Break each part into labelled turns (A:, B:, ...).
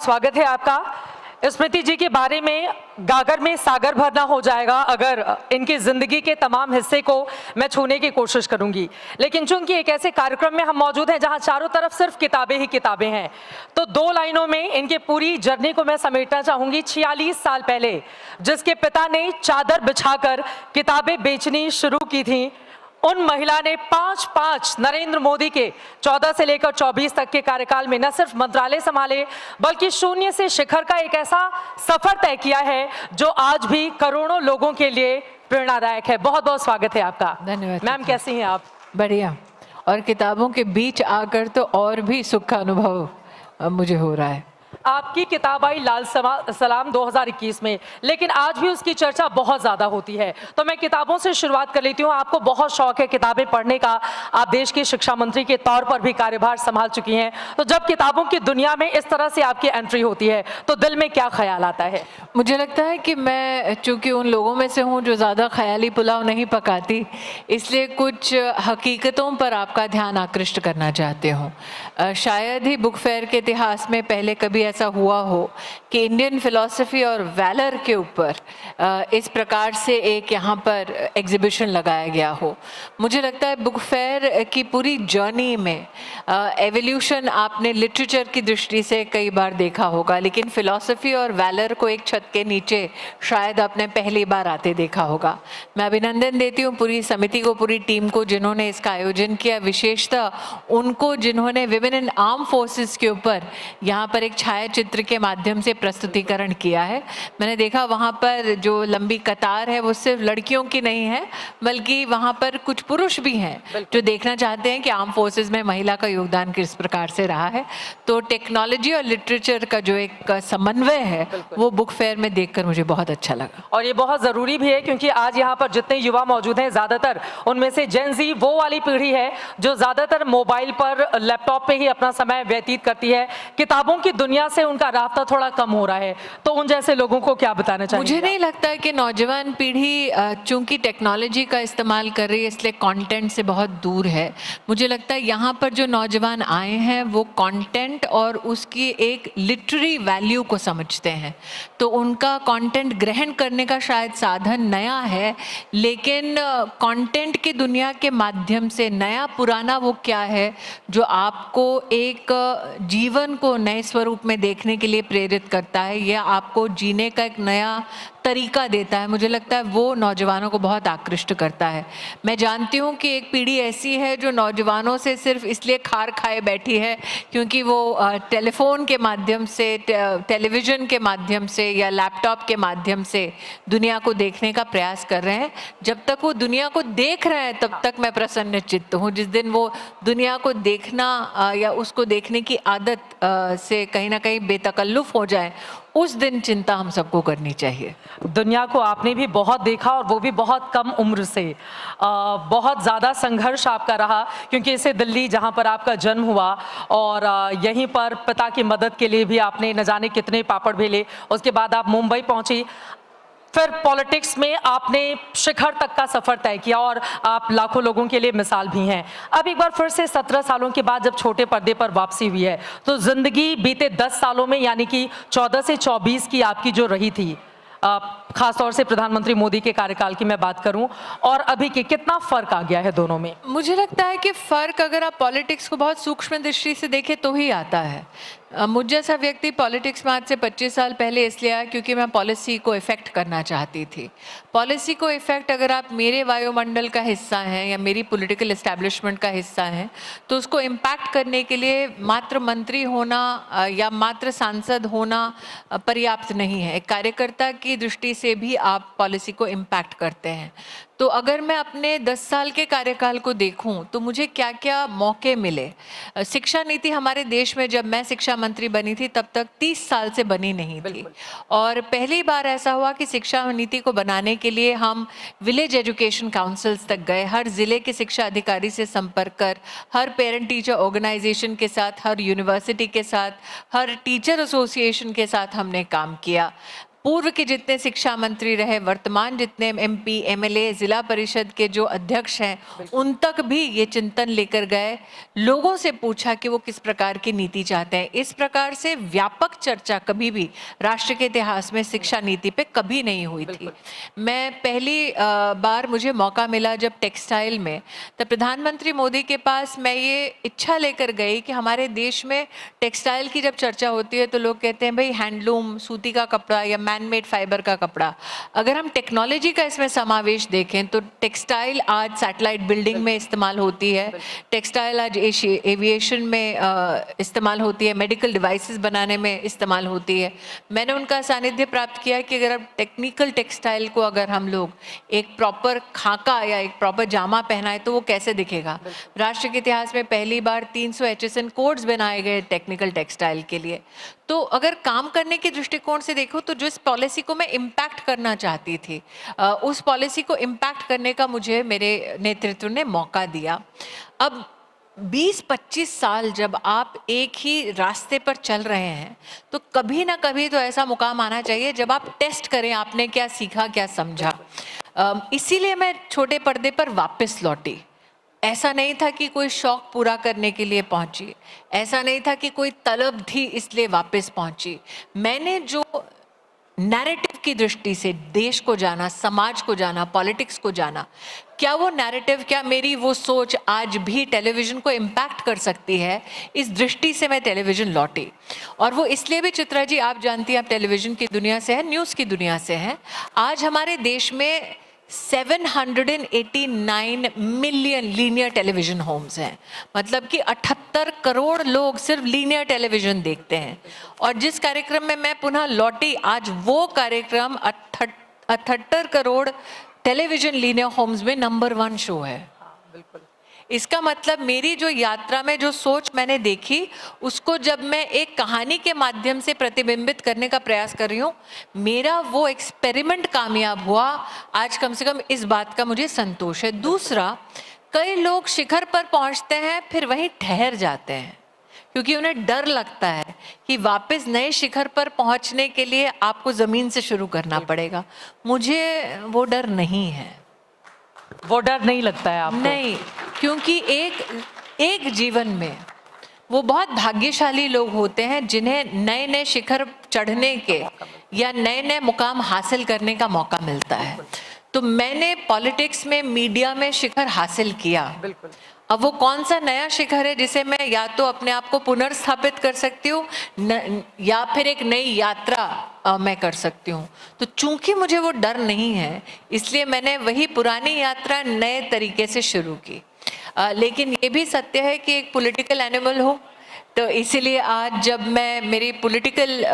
A: स्वागत है आपका। स्मृति जी के बारे में गागर में सागर भरना हो जाएगा अगर इनकी जिंदगी के तमाम हिस्से को मैं छूने की कोशिश करूंगी, लेकिन चूंकि एक ऐसे कार्यक्रम में हम मौजूद हैं जहां चारों तरफ सिर्फ किताबें ही किताबें हैं, तो 2 लाइनों में इनके पूरी जर्नी को मैं समेटना चाहूंगी। 46 साल पहले जिसके पिता ने चादर बिछाकर किताबें बेचनी शुरू की थी, उन महिला ने 5 नरेंद्र मोदी के 14 से लेकर 24 तक के कार्यकाल में न सिर्फ मंत्रालय संभाले बल्कि शून्य से शिखर का एक ऐसा सफर तय किया है जो आज भी करोड़ों लोगों के लिए प्रेरणादायक है। बहुत बहुत स्वागत है आपका।
B: धन्यवाद
A: मैम, कैसी हैं आप?
B: बढ़िया। और किताबों के बीच आकर तो और भी सुख का अनुभव मुझे हो रहा है।
A: आपकी किताब आई लाल सलाम 2021 में, लेकिन आज भी उसकी चर्चा बहुत ज़्यादा होती है, तो मैं किताबों से शुरुआत कर लेती हूँ। आपको बहुत शौक है किताबें पढ़ने का, आप देश के शिक्षा मंत्री के तौर पर भी कार्यभार संभाल चुकी हैं, तो जब किताबों की दुनिया में इस तरह से आपकी एंट्री होती है तो दिल में क्या ख्याल आता है?
B: मुझे लगता है कि मैं चूँकि उन लोगों में से हूँ जो ज़्यादा ख्याली पुलाव नहीं पकाती, इसलिए कुछ हकीकतों पर आपका ध्यान आकृष्ट करना चाहती हूँ। शायद ही बुक फेयर के इतिहास में पहले कभी ऐसा हुआ हो कि इंडियन फिलॉसफी और वैलर के ऊपर इस प्रकार से एक यहाँ पर एग्जीबिशन लगाया गया हो। मुझे लगता है बुक फेयर की पूरी जर्नी में एवोल्यूशन आपने लिटरेचर की दृष्टि से कई बार देखा होगा, लेकिन फिलॉसफी और वैलर को एक छत के नीचे शायद आपने पहली बार आते देखा होगा। मैं अभिनंदन देती हूँ पूरी समिति को, पूरी टीम को जिन्होंने इसका आयोजन किया, विशेषतः उनको जिन्होंने विमेन इन आर्म फोर्सेस के ऊपर यहाँ पर एक छायाचित्र के माध्यम से प्रस्तुतिकरण किया है। मैंने देखा वहाँ पर जो लंबी कतार है वो सिर्फ लड़कियों की नहीं है, बल्कि वहाँ पर कुछ पुरुष भी हैं जो देखना चाहते हैं कि आर्म फोर्सेस में महिला का योगदान किस प्रकार से रहा है। तो टेक्नोलॉजी और लिटरेचर का जो एक समन्वय है वो बुक फेयर में देखकर मुझे बहुत अच्छा लगा।
A: और ये बहुत ज़रूरी भी है क्योंकि आज यहाँ पर जितने युवा मौजूद हैं, ज़्यादातर उनमें से जेन ज़ी वो वाली पीढ़ी है जो ज़्यादातर मोबाइल पर, लैपटॉप पे ही अपना समय व्यतीत करती है। किताबों की दुनिया से उनका रास्ता थोड़ा कम हो रहा है, तो उन जैसे लोगों को क्या बताना चाहिए?
B: मुझे नहीं लगता है कि नौजवान पीढ़ी चूंकि टेक्नोलॉजी का इस्तेमाल कर रही है इसलिए कंटेंट से बहुत दूर है। मुझे लगता है यहाँ पर जो नौजवान आए हैं वो कंटेंट और उसकी एक लिटरेरी वैल्यू को समझते हैं, तो उनका कंटेंट ग्रहण करने का शायद साधन नया है, लेकिन कंटेंट की दुनिया के माध्यम से नया पुराना वो क्या है जो आपको एक जीवन को नए स्वरूप में देखने के लिए प्रेरित करता है या आपको जीने का एक नया तरीका देता है, मुझे लगता है वो नौजवानों को बहुत आकृष्ट करता है। मैं जानती हूँ कि एक पीढ़ी ऐसी है जो नौजवानों से सिर्फ इसलिए खार खाए बैठी है क्योंकि वो टेलीफोन के माध्यम से, टेलीविज़न के माध्यम से या लैपटॉप के माध्यम से दुनिया को देखने का प्रयास कर रहे हैं। जब तक वो दुनिया को देख रहे हैं तब तक मैं प्रसन्न चित्त हूँ। जिस दिन वो दुनिया को देखना या उसको देखने की आदत से कहीं ना कहीं बेतकल्लुफ़ हो जाए, उस दिन चिंता हम सबको करनी चाहिए।
A: दुनिया को आपने भी बहुत देखा और वो भी बहुत कम उम्र से। बहुत ज़्यादा संघर्ष आपका रहा क्योंकि इसे दिल्ली जहाँ पर आपका जन्म हुआ और यहीं पर पिता की मदद के लिए भी आपने न जाने कितने पापड़ बेले। उसके बाद आप मुंबई पहुँची, फिर पॉलिटिक्स में आपने शिखर तक का सफर तय किया और आप लाखों लोगों के लिए मिसाल भी हैं। अब एक बार फिर से 17 सालों के बाद जब छोटे पर्दे पर वापसी हुई है तो जिंदगी बीते 10 सालों में यानी कि 14 से 24 की आपकी जो रही थी, खासतौर से प्रधानमंत्री मोदी के कार्यकाल की मैं बात करूं, और अभी के कितना फर्क आ गया है दोनों में?
B: मुझे लगता है कि फर्क अगर आप पॉलिटिक्स को बहुत सूक्ष्म दृष्टि से देखें तो ही आता है। मुझ जैसा व्यक्ति पॉलिटिक्स में आज से 25 साल पहले इसलिए आया क्योंकि मैं पॉलिसी को इफ़ेक्ट करना चाहती थी। पॉलिसी को इफ़ेक्ट अगर आप मेरे वायुमंडल का हिस्सा हैं या मेरी पॉलिटिकल एस्टैब्लिशमेंट का हिस्सा हैं तो उसको इम्पैक्ट करने के लिए मात्र मंत्री होना या मात्र सांसद होना पर्याप्त नहीं है। एक कार्यकर्ता की दृष्टि से भी आप पॉलिसी को इम्पैक्ट करते हैं। तो अगर मैं अपने 10 साल के कार्यकाल को देखूं तो मुझे क्या क्या मौके मिले। शिक्षा नीति हमारे देश में जब मैं शिक्षा मंत्री बनी थी तब तक 30 साल से बनी नहीं थी, और पहली बार ऐसा हुआ कि शिक्षा नीति को बनाने के लिए हम विलेज एजुकेशन काउंसिल्स तक गए, हर ज़िले के शिक्षा अधिकारी से संपर्क कर, हर पेरेंट टीचर ऑर्गेनाइजेशन के साथ, हर यूनिवर्सिटी के साथ, हर टीचर एसोसिएशन के साथ हमने काम किया। पूर्व के जितने शिक्षा मंत्री रहे, वर्तमान जितने एमपी, एमएलए, जिला परिषद के जो अध्यक्ष हैं, उन तक भी ये चिंतन लेकर गए, लोगों से पूछा कि वो किस प्रकार की नीति चाहते हैं। इस प्रकार से व्यापक चर्चा कभी भी राष्ट्र के इतिहास में शिक्षा नीति पे कभी नहीं हुई थी। मैं पहली बार मुझे मौका मिला जब टेक्सटाइल में, तब प्रधानमंत्री मोदी के पास मैं ये इच्छा लेकर गई कि हमारे देश में टेक्सटाइल की जब चर्चा होती है तो लोग कहते हैं भाई हैंडलूम, सूती का कपड़ा या मैनमेड फाइबर का कपड़ा। अगर हम टेक्नोलॉजी का इसमें समावेश देखें तो टेक्सटाइल आज सैटेलाइट बिल्डिंग में इस्तेमाल होती है, टेक्सटाइल आज एविएशन में इस्तेमाल होती है, मेडिकल डिवाइसेस बनाने में इस्तेमाल होती है। मैंने उनका सानिध्य प्राप्त किया कि अगर अब टेक्निकल टेक्सटाइल को अगर हम लोग एक प्रॉपर खाका या एक प्रॉपर जामा पहनाए तो वो कैसे दिखेगा। राष्ट्र के इतिहास में पहली बार 300 HSN कोड्स बनाए गए टेक्निकल टेक्सटाइल के लिए। तो अगर काम करने के दृष्टिकोण से देखो तो जिस पॉलिसी को मैं इम्पैक्ट करना चाहती थी, उस पॉलिसी को इम्पैक्ट करने का मुझे मेरे नेतृत्व ने मौका दिया। अब 20-25 साल जब आप एक ही रास्ते पर चल रहे हैं तो कभी ना कभी तो ऐसा मुकाम आना चाहिए जब आप टेस्ट करें आपने क्या सीखा, क्या समझा। इसीलिए मैं छोटे पर्दे पर वापस लौटी। ऐसा नहीं था कि कोई शौक पूरा करने के लिए पहुंची, ऐसा नहीं था कि कोई तलब थी इसलिए वापस पहुंची। मैंने जो नैरेटिव की दृष्टि से देश को जाना, समाज को जाना, पॉलिटिक्स को जाना, क्या वो नैरेटिव, क्या मेरी वो सोच आज भी टेलीविज़न को इम्पैक्ट कर सकती है, इस दृष्टि से मैं टेलीविज़न लौटी। और वो इसलिए भी, चित्रा जी आप जानती हैं, आप टेलीविज़न की दुनिया से हैं, न्यूज़ की दुनिया से हैं। आज हमारे देश में 789 मिलियन लीनियर टेलीविज़न होम्स हैं, मतलब कि 78 करोड़ लोग सिर्फ लीनियर टेलीविज़न देखते हैं। और जिस कार्यक्रम में मैं पुनः लौटी, आज वो कार्यक्रम 78 करोड़ टेलीविज़न लीनियर होम्स में नंबर 1 शो है।
A: बिल्कुल।
B: इसका मतलब मेरी जो यात्रा में जो सोच मैंने देखी, उसको जब मैं एक कहानी के माध्यम से प्रतिबिंबित करने का प्रयास कर रही हूँ, मेरा वो एक्सपेरिमेंट कामयाब हुआ। आज कम से कम इस बात का मुझे संतोष है। दूसरा, कई लोग शिखर पर पहुँचते हैं फिर वहीं ठहर जाते हैं क्योंकि उन्हें डर लगता है कि वापस नए शिखर पर पहुँचने के लिए आपको ज़मीन से शुरू करना पड़ेगा। मुझे वो डर नहीं है।
A: वो डर नहीं लगता है आपको?
B: नहीं, क्योंकि एक जीवन में वो बहुत भाग्यशाली लोग होते हैं जिन्हें नए नए शिखर चढ़ने के या नए नए मुकाम हासिल करने का मौका मिलता है। तो मैंने पॉलिटिक्स में, मीडिया में शिखर हासिल किया।
A: बिल्कुल।
B: अब वो कौन सा नया शिखर है जिसे मैं या तो अपने आप को पुनर्स्थापित कर सकती हूँ या फिर एक नई यात्रा मैं कर सकती हूँ। तो चूंकि मुझे वो डर नहीं है, इसलिए मैंने वही पुरानी यात्रा नए तरीके से शुरू की। लेकिन ये भी सत्य है कि एक पॉलिटिकल एनिमल हो, तो इसीलिए आज जब मैं मेरी पॉलिटिकल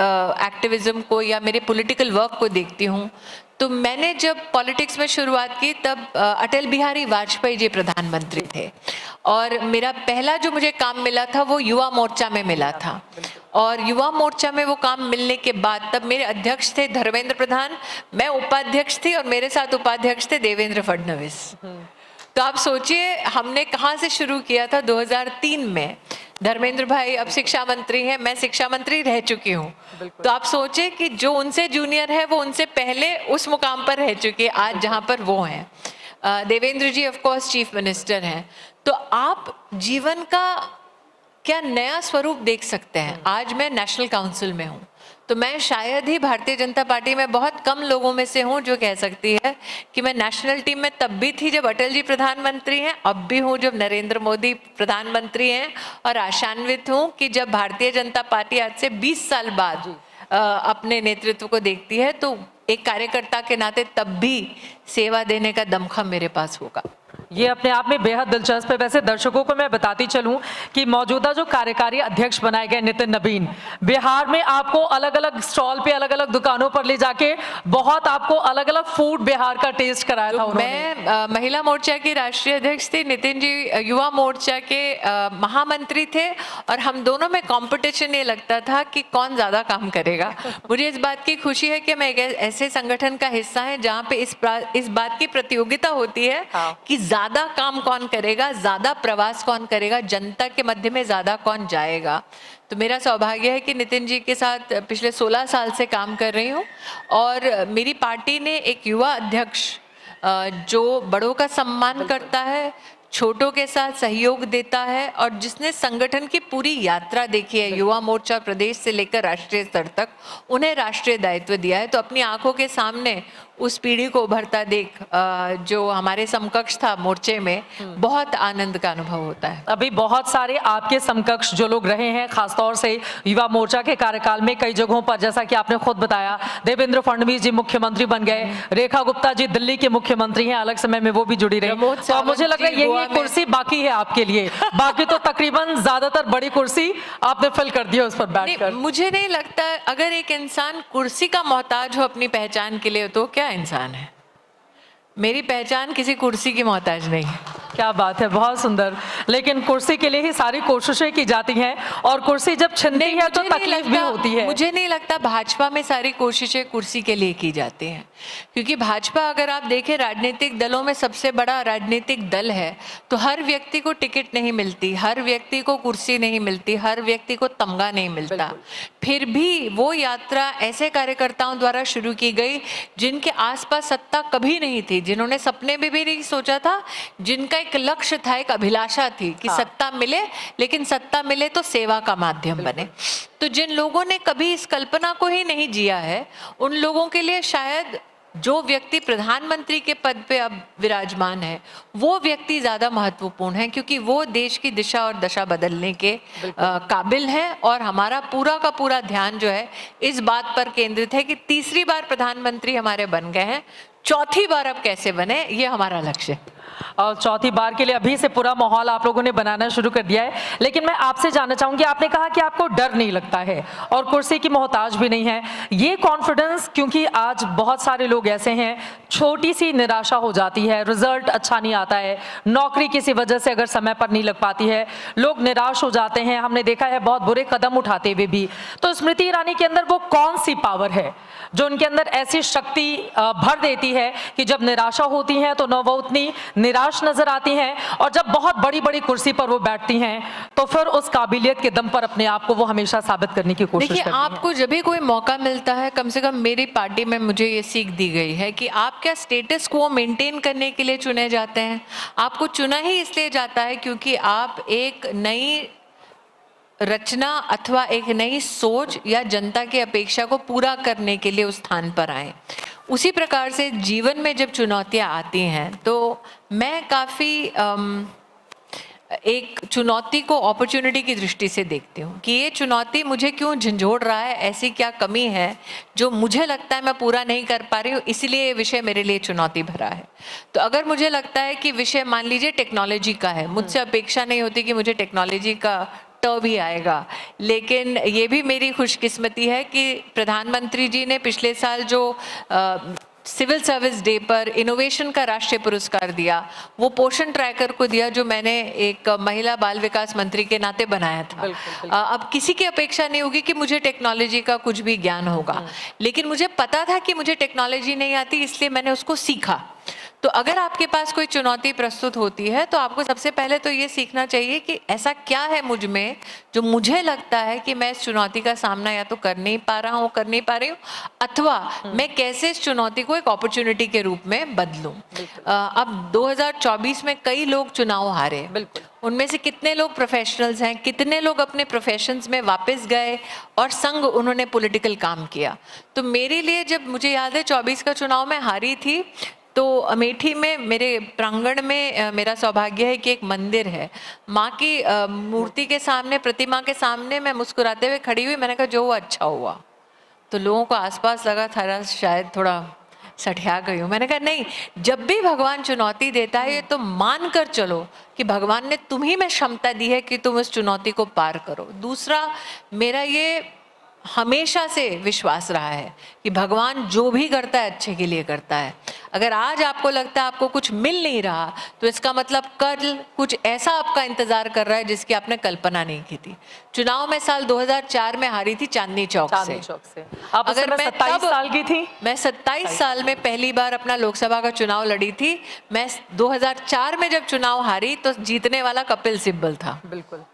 B: एक्टिविज्म को या मेरे पॉलिटिकल वर्क को देखती हूँ, तो मैंने जब पॉलिटिक्स में शुरुआत की तब अटल बिहारी वाजपेयी जी प्रधानमंत्री थे और मेरा पहला जो मुझे काम मिला था वो युवा मोर्चा में मिला था। और युवा मोर्चा में वो काम मिलने के बाद तब मेरे अध्यक्ष थे धर्मेंद्र प्रधान, मैं उपाध्यक्ष थी और मेरे साथ उपाध्यक्ष थे देवेंद्र फडणवीस। तो आप सोचिए हमने कहाँ से शुरू किया था। 2003 में धर्मेंद्र भाई अब शिक्षा मंत्री हैं, मैं शिक्षा मंत्री रह चुकी हूँ। तो आप सोचे कि जो उनसे जूनियर है वो उनसे पहले उस मुकाम पर रह चुके, आज जहाँ पर वो हैं। देवेंद्र जी ऑफ कोर्स चीफ मिनिस्टर हैं। तो आप जीवन का क्या नया स्वरूप देख सकते हैं। आज मैं नेशनल काउंसिल में हूँ, तो मैं शायद ही भारतीय जनता पार्टी में बहुत कम लोगों में से हूँ जो कह सकती है कि मैं नेशनल टीम में तब भी थी जब अटल जी प्रधानमंत्री हैं, अब भी हूँ जब नरेंद्र मोदी प्रधानमंत्री हैं, और आशान्वित हूँ कि जब भारतीय जनता पार्टी आज से 20 साल बाद अपने नेतृत्व को देखती है तो एक कार्यकर्ता के नाते तब भी सेवा देने का दमखम मेरे पास होगा।
A: ये अपने आप में बेहद दिलचस्प है। वैसे दर्शकों को मैं बताती चलूं कि मौजूदा जो कार्यकारी अध्यक्ष बनाए गए नितिन नवीन, बिहार में आपको अलग अलग स्टॉल पे, अलग अलग दुकानों पर ले जाके बहुत आपको अलग अलग फूड बिहार का टेस्ट कराया था उन्होंने।
B: मैं महिला मोर्चा की राष्ट्रीय अध्यक्ष थी, नितिन जी युवा मोर्चा के महामंत्री थे, और हम दोनों में कंपटीशन ये लगता था कि कौन ज़्यादा काम करेगा। मुझे इस बात की खुशी है कि मैं एक ऐसे संगठन का हिस्सा है जहाँ पे इस बात की प्रतियोगिता होती है कि ज़्यादा काम कौन करेगा, ज़्यादा प्रवास कौन करेगा, जनता के मध्य में ज़्यादा कौन जाएगा। तो मेरा सौभाग्य है कि नितिन जी के साथ पिछले 16 साल से काम कर रही हूँ और मेरी पार्टी ने एक युवा अध्यक्ष जो बड़ों का सम्मान करता है, छोटों के साथ सहयोग देता है और जिसने संगठन की पूरी यात्रा देखी है, युवा मोर्चा प्रदेश से लेकर राष्ट्रीय स्तर तक, उन्हें राष्ट्रीय दायित्व दिया है। तो अपनी आंखों के सामने उस पीढ़ी को उभरता देख जो हमारे समकक्ष था मोर्चे में, बहुत आनंद का अनुभव होता है।
A: अभी बहुत सारे आपके समकक्ष जो लोग रहे हैं, खासतौर से युवा मोर्चा के कार्यकाल में कई जगहों पर, जैसा कि आपने खुद बताया, देवेंद्र फडणवीस जी मुख्यमंत्री बन गए, रेखा गुप्ता जी दिल्ली के मुख्यमंत्री हैं, अलग समय में वो भी जुड़ी रही। तो मुझे लग रहा है यही एक कुर्सी बाकी है आपके लिए, बाकी तो तकरीबन ज्यादातर बड़ी कुर्सी आपने फिल कर दी है उस पर बैठकर।
B: मुझे नहीं लगता अगर एक इंसान कुर्सी का मोहताज हो अपनी पहचान के लिए तो क्या इंसान है। मेरी पहचान किसी कुर्सी की मोहताज नहीं है।
A: क्या बात है, बहुत सुंदर। लेकिन कुर्सी के लिए ही सारी कोशिशें की जाती हैं और कुर्सी जब छिनती है तो तकलीफ भी होती है।
B: मुझे नहीं लगता भाजपा में सारी कोशिशें कुर्सी के लिए की जाती हैं, क्योंकि भाजपा अगर आप देखें राजनीतिक दलों में सबसे बड़ा राजनीतिक दल है, तो हर व्यक्ति को टिकट नहीं मिलती, हर व्यक्ति को कुर्सी नहीं मिलती, हर व्यक्ति को तमगा नहीं मिलता। फिर भी वो यात्रा ऐसे कार्यकर्ताओं द्वारा शुरू की गई जिनके आसपास सत्ता कभी नहीं थी, जिन्होंने सपने में भी नहीं सोचा था, जिनका एक लक्ष्य था, एक अभिलाषा थी कि सत्ता मिले, लेकिन सत्ता मिले तो सेवा का माध्यम बने। तो जिन लोगों ने कभी इस कल्पना को ही नहीं जिया है, उन लोगों के लिए शायद जो व्यक्ति प्रधानमंत्री के पद पे अब विराजमान है वो व्यक्ति ज्यादा महत्वपूर्ण है, क्योंकि वो देश की दिशा और दशा बदलने के काबिल है। और हमारा पूरा का पूरा ध्यान जो है इस बात पर केंद्रित है कि तीसरी बार प्रधानमंत्री हमारे बन गए हैं, चौथी बार अब कैसे बने, ये हमारा लक्ष्य है।
A: और चौथी बार के लिए अभी से पूरा माहौल आप लोगों ने बनाना शुरू कर दिया है। लेकिन मैं आपसे जानना चाहूंगी, आपने कहा कि आपको डर नहीं लगता है और कुर्सी की मोहताज भी नहीं है, ये कॉन्फिडेंस, क्योंकि आज बहुत सारे लोग ऐसे हैं, छोटी सी निराशा हो जाती है, रिजल्ट अच्छा नहीं आता है, नौकरी किसी वजह से अगर समय पर नहीं लग पाती है, लोग निराश हो जाते हैं, हमने देखा है बहुत बुरे कदम उठाते हुए भी। तो स्मृति ईरानी के अंदर वो कौन सी पावर है जो उनके अंदर ऐसी शक्ति भर देती है कि जब निराशा होती है तो न वो उतनी निराश नजर आती हैं, और जब बहुत बड़ी बड़ी कुर्सी पर वो बैठती हैं तो फिर उस काबिलियत के दम पर अपने आप को वो हमेशा साबित करने की कोशिश करती हैं।
B: देखिए, आपको जब भी कोई मौका मिलता है, कम से कम मेरी पार्टी में मुझे ये सीख दी गई है कि आप क्या स्टेटस को मेंटेन करने के लिए चुने जाते हैं, आपको चुना ही इसलिए जाता है क्योंकि आप एक नई रचना अथवा एक नई सोच या जनता की अपेक्षा को पूरा करने के लिए उस स्थान पर आए। उसी प्रकार से जीवन में जब चुनौतियां आती हैं तो मैं काफ़ी एक चुनौती को अपॉर्चुनिटी की दृष्टि से देखती हूँ कि ये चुनौती मुझे क्यों झंझोड़ रहा है, ऐसी क्या कमी है जो मुझे लगता है मैं पूरा नहीं कर पा रही हूँ, इसलिए ये विषय मेरे लिए चुनौती भरा है। तो अगर मुझे लगता है कि विषय मान लीजिए टेक्नोलॉजी का है, मुझसे अपेक्षा नहीं होती कि मुझे टेक्नोलॉजी का भी आएगा, लेकिन ये भी मेरी खुशकिस्मती है कि प्रधानमंत्री जी ने पिछले साल जो सिविल सर्विस डे पर इनोवेशन का राष्ट्रीय पुरस्कार दिया, वो पोषण ट्रैकर को दिया जो मैंने एक महिला बाल विकास मंत्री के नाते बनाया था। अब किसी की अपेक्षा नहीं होगी कि मुझे टेक्नोलॉजी का कुछ भी ज्ञान होगा, लेकिन मुझे पता था कि मुझे टेक्नोलॉजी नहीं आती, इसलिए मैंने उसको सीखा। तो अगर आपके पास कोई चुनौती प्रस्तुत होती है तो आपको सबसे पहले तो ये सीखना चाहिए कि ऐसा क्या है मुझ में जो मुझे लगता है कि मैं इस चुनौती का सामना या तो कर नहीं पा रहा हूँ, कर नहीं पा रही हूँ, अथवा मैं कैसे इस चुनौती को एक अपॉर्चुनिटी के रूप में बदलूं। अब 2024 में कई लोग चुनाव हारे, बिल्कुल, उनमें से कितने लोग प्रोफेशनल्स हैं, कितने लोग अपने प्रोफेशंस में वापस गए और संग उन्होंने पॉलिटिकल काम किया। तो मेरे लिए जब मुझे याद है 24 का चुनाव में हारी थी तो अमेठी में मेरे प्रांगण में मेरा सौभाग्य है कि एक मंदिर है, माँ की मूर्ति के सामने, प्रतिमा के सामने मैं मुस्कुराते हुए खड़ी हुई, मैंने कहा जो हुआ अच्छा हुआ। तो लोगों को आसपास लगा था शायद थोड़ा सठिया गई हूँ। मैंने कहा नहीं, जब भी भगवान चुनौती देता है ये तो मान कर चलो कि भगवान ने तुम्ही में क्षमता दी है कि तुम इस चुनौती को पार करो। दूसरा, मेरा ये हमेशा से विश्वास रहा है कि भगवान जो भी करता है अच्छे के लिए करता है। अगर आज आपको लगता है आपको कुछ मिल नहीं रहा, तो इसका मतलब कल कुछ ऐसा आपका इंतजार कर रहा है जिसकी आपने कल्पना नहीं की थी। चुनाव में साल 2004 में हारी थी चांदनी चौक
A: चांदनी
B: से।
A: चौक से। आप उस समय 27 साल की थी?
B: मैं 27 साल में पहली बार अपना लोकसभा का चुनाव लड़ी थी। मैं 2004 में जब चुनाव हारी तो जीतने वाला कपिल सिब्बल था।
A: बिल्कुल।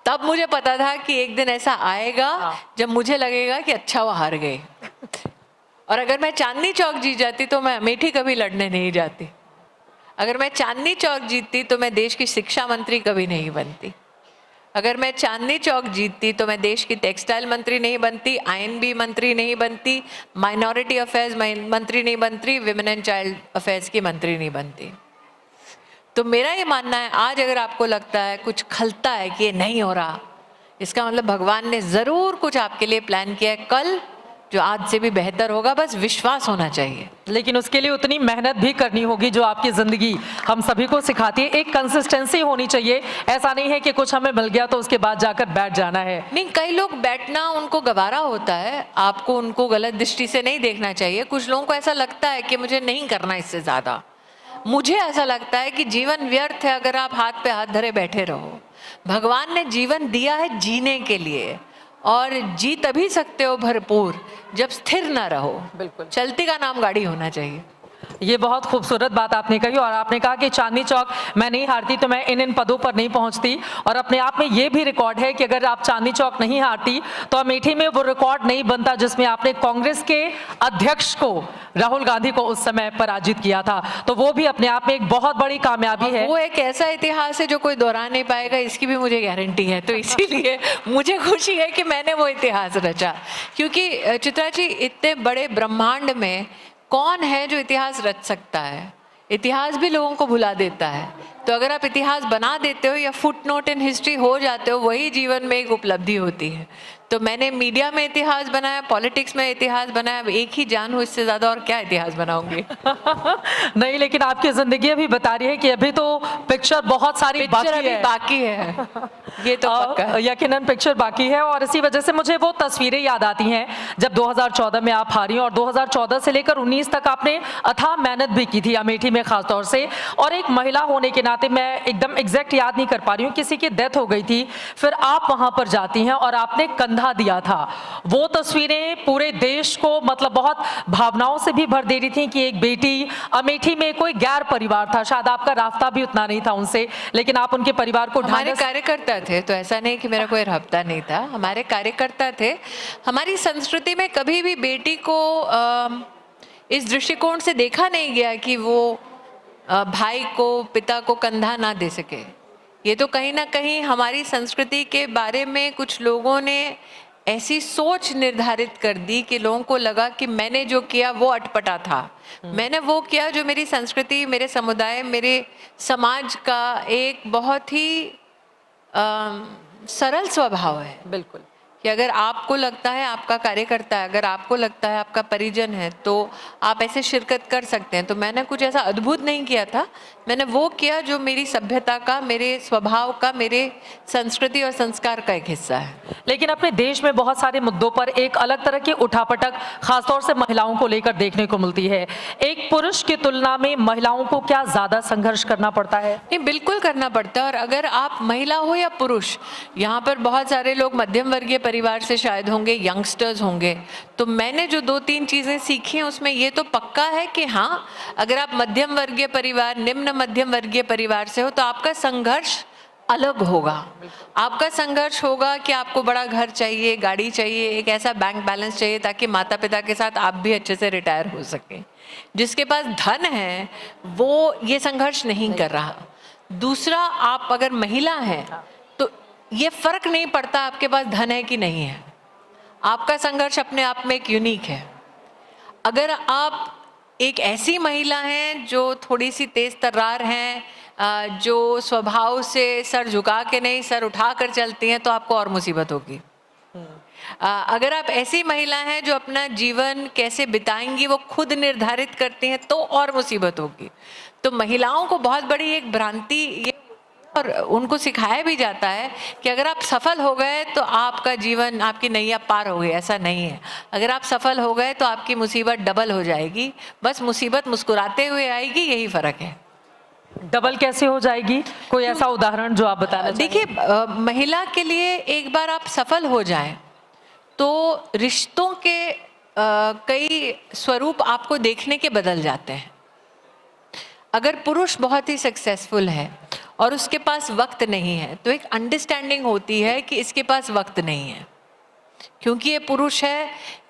B: तब मुझे पता था कि एक दिन ऐसा आएगा जब मुझे लगेगा कि अच्छा वो हार गए। और अगर मैं चांदनी चौक जीत जाती तो मैं अमेठी कभी लड़ने नहीं जाती। अगर मैं चांदनी चौक जीतती तो मैं देश की शिक्षा मंत्री कभी नहीं बनती। अगर मैं चांदनी चौक जीतती तो मैं देश की टेक्सटाइल मंत्री नहीं बनती, आईएनबी मंत्री नहीं बनती, माइनॉरिटी अफेयर्स मंत्री नहीं बनती, विमेन एंड चाइल्ड अफेयर्स की मंत्री नहीं बनती। तो मेरा ये मानना है, आज अगर आपको लगता है कुछ खलता है कि ये नहीं हो रहा, इसका मतलब भगवान ने ज़रूर कुछ आपके लिए प्लान किया है कल जो आज से भी बेहतर होगा। बस विश्वास होना चाहिए।
A: लेकिन उसके लिए उतनी मेहनत भी करनी होगी जो आपकी ज़िंदगी हम सभी को सिखाती है। एक कंसिस्टेंसी होनी चाहिए। ऐसा नहीं है कि कुछ हमें मिल गया तो उसके बाद जाकर बैठ जाना है।
B: नहीं, कई लोग बैठना उनको गवारा होता है। आपको उनको गलत दृष्टि से नहीं देखना चाहिए। कुछ लोगों को ऐसा लगता है कि मुझे नहीं करना इससे ज़्यादा। मुझे ऐसा लगता है कि जीवन व्यर्थ है अगर आप हाथ पे हाथ धरे बैठे रहो। भगवान ने जीवन दिया है जीने के लिए, और जी तभी सकते हो भरपूर जब स्थिर ना रहो।
A: बिल्कुल।
B: चलती का नाम गाड़ी होना चाहिए।
A: ये बहुत खूबसूरत बात आपने कही, और आपने कहा कि चांदनी चौक मैं नहीं हारती तो मैं इन पदों पर नहीं पहुंचती। और अपने आप में ये भी रिकॉर्ड है कि अगर आप चांदनी चौक नहीं हारती तो अमेठी में वो रिकॉर्ड नहीं बनता जिसमें आपने कांग्रेस के अध्यक्ष को, राहुल गांधी को, उस समय पराजित किया था। तो वो भी अपने आप में एक बहुत बड़ी कामयाबी है।
B: वो एक ऐसा इतिहास है जो कोई दोहरा नहीं पाएगा, इसकी भी मुझे गारंटी है। तो इसीलिए मुझे खुशी है कि मैंने वो इतिहास रचा। क्योंकि चित्रा जी, इतने बड़े ब्रह्मांड में कौन है जो इतिहास रच सकता है? इतिहास भी लोगों को भुला देता है। तो अगर आप इतिहास बना देते हो या फुट नोट इन हिस्ट्री हो जाते हो, वही जीवन में एक उपलब्धि होती है। तो मैंने मीडिया में इतिहास बनाया, पॉलिटिक्स में इतिहास बनाया। एक ही जान हो, इससे ज़्यादा और क्या इतिहास बनाऊंगी?
A: नहीं, लेकिन आपकी जिंदगी अभी बता रही है कि अभी तो पिक्चर बहुत सारी
B: बाकी है। ये तो पक्का है।
A: यकीनन पिक्चर बाकी है। और इसी वजह से मुझे वो तस्वीरें याद आती हैं जब 2014 में आप हारी, और 2014 से लेकर 19 तक आपने अथाह मेहनत भी की थी अमेठी में खासतौर से। और एक महिला होने के नाते मैं एकदम एग्जैक्ट याद नहीं कर पा रही हूँ, किसी की डेथ हो गई थी, फिर आप वहां पर जाती हैं और आपने कंधा दिया था। वो तस्वीरें पूरे देश को मतलब बहुत भावनाओं से भी भर दे रही थी कि एक बेटी, अमेठी में कोई गैर परिवार था, शायद आपका रास्ता भी उतना नहीं था उनसे, लेकिन आप उनके परिवार को
B: हमारे कार्यकर्ता थे। तो ऐसा नहीं कि मेरा कोई रास्ता नहीं था, हमारे कार्यकर्ता थे। हमारी संस्कृति में कभी भी बेटी को इस दृष्टिकोण से देखा नहीं गया कि वो भाई को, पिता को कंधा ना दे सके। ये तो कहीं ना कहीं हमारी संस्कृति के बारे में कुछ लोगों ने ऐसी सोच निर्धारित कर दी कि लोगों को लगा कि मैंने जो किया वो अटपटा था। मैंने वो किया जो मेरी संस्कृति, मेरे समुदाय, मेरे समाज का एक बहुत ही सरल स्वभाव है।
A: बिल्कुल,
B: कि अगर आपको लगता है आपका कार्यकर्ता है, अगर आपको लगता है आपका परिजन है, तो आप ऐसे शिरकत कर सकते हैं। तो मैंने कुछ ऐसा अद्भुत नहीं किया था। मैंने वो किया जो मेरी सभ्यता का, मेरे स्वभाव का, मेरे संस्कृति और संस्कार का एक हिस्सा है।
A: लेकिन अपने देश में बहुत सारे मुद्दों पर एक अलग तरह की उठापटक खासतौर से महिलाओं को लेकर देखने को मिलती है। एक पुरुष की तुलना में महिलाओं को क्या ज्यादा संघर्ष करना पड़ता है?
B: नहीं, बिल्कुल करना पड़ता है। और अगर आप महिला हो या पुरुष, यहाँ पर बहुत सारे लोग मध्यम वर्गीय परिवार से शायद होंगे, यंगस्टर्स होंगे। तो मैंने जो 2-3 चीज़ें सीखी हैं उसमें ये तो पक्का है कि हाँ, अगर आप मध्यम वर्गीय परिवार, निम्न मध्यम वर्गीय परिवार से हो तो आपका संघर्ष अलग होगा। आपका संघर्ष होगा कि आपको बड़ा घर चाहिए, गाड़ी चाहिए, एक ऐसा बैंक बैलेंस चाहिए ताकि माता पिता के साथ आप भी अच्छे से रिटायर हो सकें। जिसके पास धन है वो ये संघर्ष नहीं कर रहा। दूसरा, आप अगर महिला हैं तो ये फर्क नहीं पड़ता आपके पास धन है कि नहीं है। आपका संघर्ष अपने आप में एक यूनिक है। अगर आप एक ऐसी महिला हैं जो थोड़ी सी तेज तर्रार हैं, जो स्वभाव से सर झुका के नहीं सर उठा कर चलती हैं, तो आपको और मुसीबत होगी। अगर आप ऐसी महिला हैं जो अपना जीवन कैसे बिताएंगी वो खुद निर्धारित करती हैं, तो और मुसीबत होगी। तो महिलाओं को बहुत बड़ी एक भ्रांति ये और उनको सिखाया भी जाता है कि अगर आप सफल हो गए तो आपका जीवन, आपकी नैया पार हो गई। ऐसा नहीं है। अगर आप सफल हो गए तो आपकी मुसीबत डबल हो जाएगी। बस मुसीबत मुस्कुराते हुए आएगी, यही फर्क है।
A: डबल कैसे हो जाएगी? कोई ऐसा उदाहरण जो आप बताना चाहें?
B: देखिए, महिला के लिए एक बार आप सफल हो जाएं तो रिश्तों के कई स्वरूप आपको देखने के बदल जाते हैं। अगर पुरुष बहुत ही सक्सेसफुल है और उसके पास वक्त नहीं है तो एक अंडरस्टैंडिंग होती है कि इसके पास वक्त नहीं है, क्योंकि ये पुरुष है,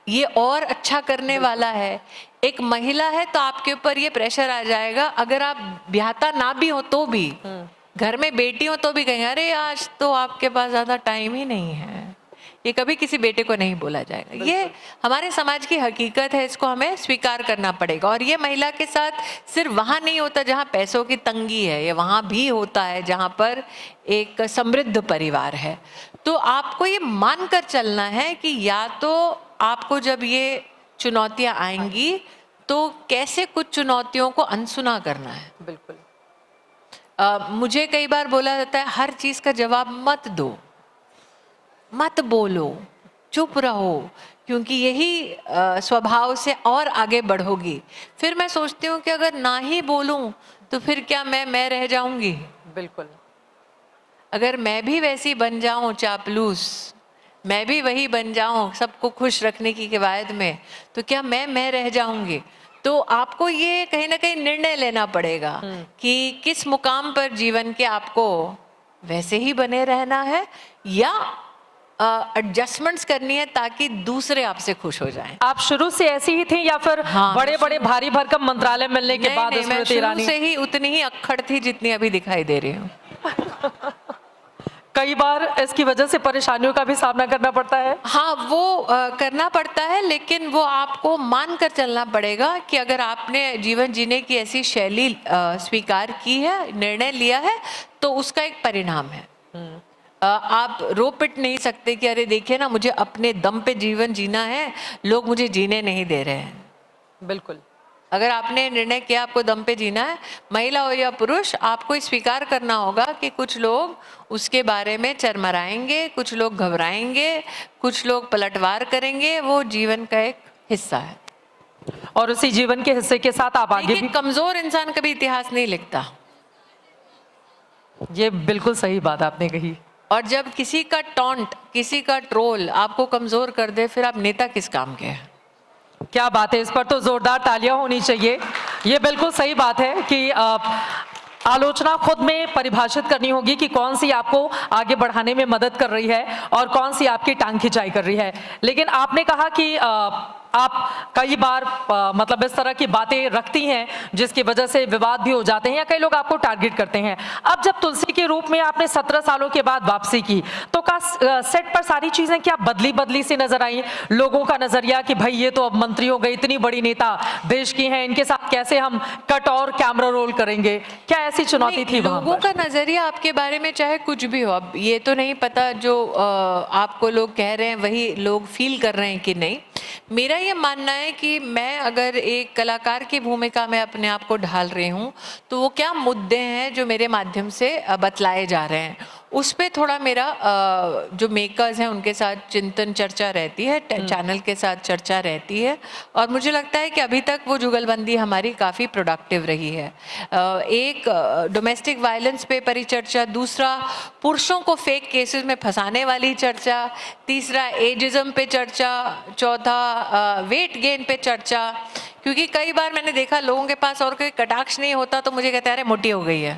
B: ये और अच्छा करने वाला है। एक महिला है तो आपके ऊपर ये प्रेशर आ जाएगा, अगर आप ब्याहता ना भी हो तो भी, घर में बेटी हो तो भी कहेंगे अरे आज तो आपके पास ज़्यादा टाइम ही नहीं है। ये कभी किसी बेटे को नहीं बोला जाएगा। ये हमारे समाज की हकीकत है, इसको हमें स्वीकार करना पड़ेगा। और ये महिला के साथ सिर्फ वहाँ नहीं होता जहाँ पैसों की तंगी है, ये वहाँ भी होता है जहाँ पर एक समृद्ध परिवार है। तो आपको ये मानकर चलना है कि या तो आपको जब ये चुनौतियाँ आएंगी तो कैसे कुछ चुनौतियों को अनसुना करना है।
A: बिल्कुल।
B: मुझे कई बार बोला जाता है हर चीज़ का जवाब मत दो, मत बोलो, चुप रहो, क्योंकि यही स्वभाव से और आगे बढ़ोगी। फिर मैं सोचती हूँ कि अगर ना ही बोलूँ तो फिर क्या मैं रह जाऊंगी?
A: बिल्कुल।
B: अगर मैं भी वैसी बन जाऊं चापलूस, मैं भी वही बन जाऊं सबको खुश रखने की कवायद में, तो क्या मैं रह जाऊंगी? तो आपको ये कहीं ना कहीं निर्णय लेना पड़ेगा कि किस मुकाम पर जीवन के आपको वैसे ही बने रहना है या एडजस्टमेंट्स करनी है ताकि दूसरे आपसे खुश हो जाएं।
A: आप शुरू से ऐसी ही थी या फिर
B: हाँ,
A: बड़े बड़े भारी भरकम मंत्रालय मिलने के बाद
B: नहीं, मैं
A: स्मृति
B: शुरू
A: ईरानी?
B: से ही उतनी ही अक्खड़ थी जितनी अभी दिखाई दे रही हूँ।
A: कई बार इसकी वजह से परेशानियों का भी सामना करना पड़ता है।
B: हाँ, वो करना पड़ता है, लेकिन वो आपको मान कर चलना पड़ेगा कि अगर आपने जीवन जीने की ऐसी शैली स्वीकार की है, निर्णय लिया है, तो उसका एक परिणाम है। आप रो पिट नहीं सकते कि अरे देखिए ना, मुझे अपने दम पे जीवन जीना है, लोग मुझे जीने नहीं दे रहे हैं।
A: बिल्कुल।
B: अगर आपने निर्णय किया आपको दम पे जीना है, महिला हो या पुरुष, आपको स्वीकार करना होगा कि कुछ लोग उसके बारे में चरमराएंगे, कुछ लोग घबराएंगे, कुछ लोग पलटवार करेंगे। वो जीवन का एक हिस्सा है
A: और उसी जीवन के हिस्से के साथ आप आगे भी।
B: कमजोर इंसान कभी इतिहास नहीं लिखता।
A: ये बिल्कुल सही बात आपने कही।
B: और जब किसी का टॉन्ट, किसी का ट्रोल आपको कमजोर कर दे, फिर आप नेता किस काम के हैं?
A: क्या बात है, इस पर तो जोरदार तालियां होनी चाहिए। ये बिल्कुल सही बात है कि आलोचना खुद में परिभाषित करनी होगी कि कौन सी आपको आगे बढ़ाने में मदद कर रही है और कौन सी आपकी टांग खिंचाई कर रही है। लेकिन आपने कहा कि आप कई बार मतलब इस तरह की बातें रखती हैं जिसकी वजह से विवाद भी हो जाते हैं या कई लोग आपको टारगेट करते हैं। अब जब तुलसी के रूप में आपने 17 सालों के बाद वापसी की तो सेट पर सारी चीजें क्या बदली सी नजर आई? लोगों का नजरिया कि भाई ये तो अब मंत्री हो गई, इतनी बड़ी नेता देश की हैं, इनके साथ कैसे हम कट और कैमरा रोल करेंगे? क्या ऐसी चुनौती थी वहां
B: लोगों
A: पर?
B: का नजरिया आपके बारे में चाहे कुछ भी हो, अब ये तो नहीं पता जो आपको लोग कह रहे हैं वही लोग फील कर रहे हैं कि नहीं। मेरा ये मानना है कि मैं अगर एक कलाकार की भूमिका में अपने आप को ढाल रही हूँ तो वो क्या मुद्दे हैं जो मेरे माध्यम से बतलाए जा रहे हैं, उस पे थोड़ा मेरा जो मेकर्स हैं उनके साथ चिंतन चर्चा रहती है, चैनल के साथ चर्चा रहती है। और मुझे लगता है कि अभी तक वो जुगलबंदी हमारी काफ़ी प्रोडक्टिव रही है। एक डोमेस्टिक वायलेंस पे परिचर्चा, दूसरा पुरुषों को फेक केसेस में फंसाने वाली चर्चा, तीसरा एजिज्म पे चर्चा, चौथा वेट गेन पे चर्चा। क्योंकि कई बार मैंने देखा लोगों के पास और कोई कटाक्ष नहीं होता तो मुझे कहते हैं अरे मोटी हो गई है।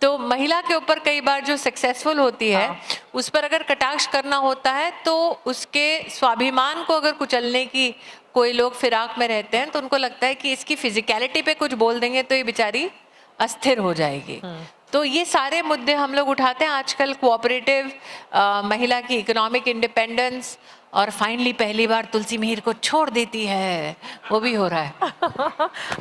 B: तो महिला के ऊपर कई बार जो सक्सेसफुल होती है उस पर अगर कटाक्ष करना होता है तो उसके स्वाभिमान को अगर कुचलने की कोई लोग फिराक में रहते हैं तो उनको लगता है कि इसकी फिजिकलिटी पे कुछ बोल देंगे तो ये बेचारी अस्थिर हो जाएगी। तो ये सारे मुद्दे हम लोग उठाते हैं आजकल, कोऑपरेटिव, महिला की इकोनॉमिक इंडिपेंडेंस, और फाइनली पहली बार तुलसी मिहिर को छोड़ देती है, वो भी हो रहा है।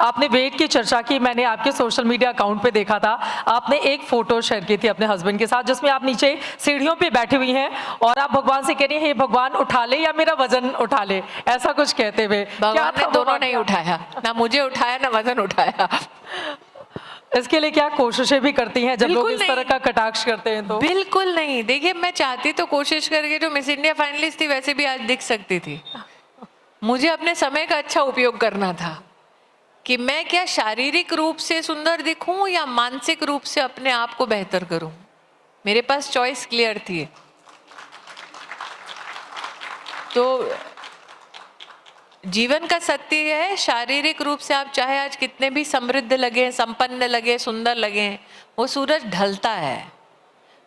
A: आपने वेट की चर्चा की, मैंने आपके सोशल मीडिया अकाउंट पे देखा था, आपने एक फोटो शेयर की थी अपने हस्बैंड के साथ जिसमें आप नीचे सीढ़ियों पे बैठी हुई हैं और आप भगवान से कह रही हैं हे भगवान उठा ले या मेरा वजन उठा ले, ऐसा कुछ कहते हुए।
B: भगवान ने दोनों नहीं उठाया, ना मुझे उठाया ना वजन उठाया।
A: इसके लिए क्या कोशिशें भी करती हैं जब लोग
B: बिल्कुल
A: इस तरह
B: नहीं।
A: का कटाक्ष करते हैं तो?
B: बिल्कुल नहीं। देखिए, मैं चाहती तो कोशिश करके जो मिस इंडिया फाइनलिस्ट थी वैसे भी आज दिख सकती थी। मुझे अपने समय का अच्छा उपयोग करना था कि मैं क्या शारीरिक रूप से सुंदर दिखूं या मानसिक रूप से अपने आप को बेहतर करूं। मेरे पास चॉइस क्लियर थी। तो जीवन का सत्य है, शारीरिक रूप से आप चाहे आज कितने भी समृद्ध लगे, संपन्न लगे, सुंदर लगे, वो सूरज ढलता है।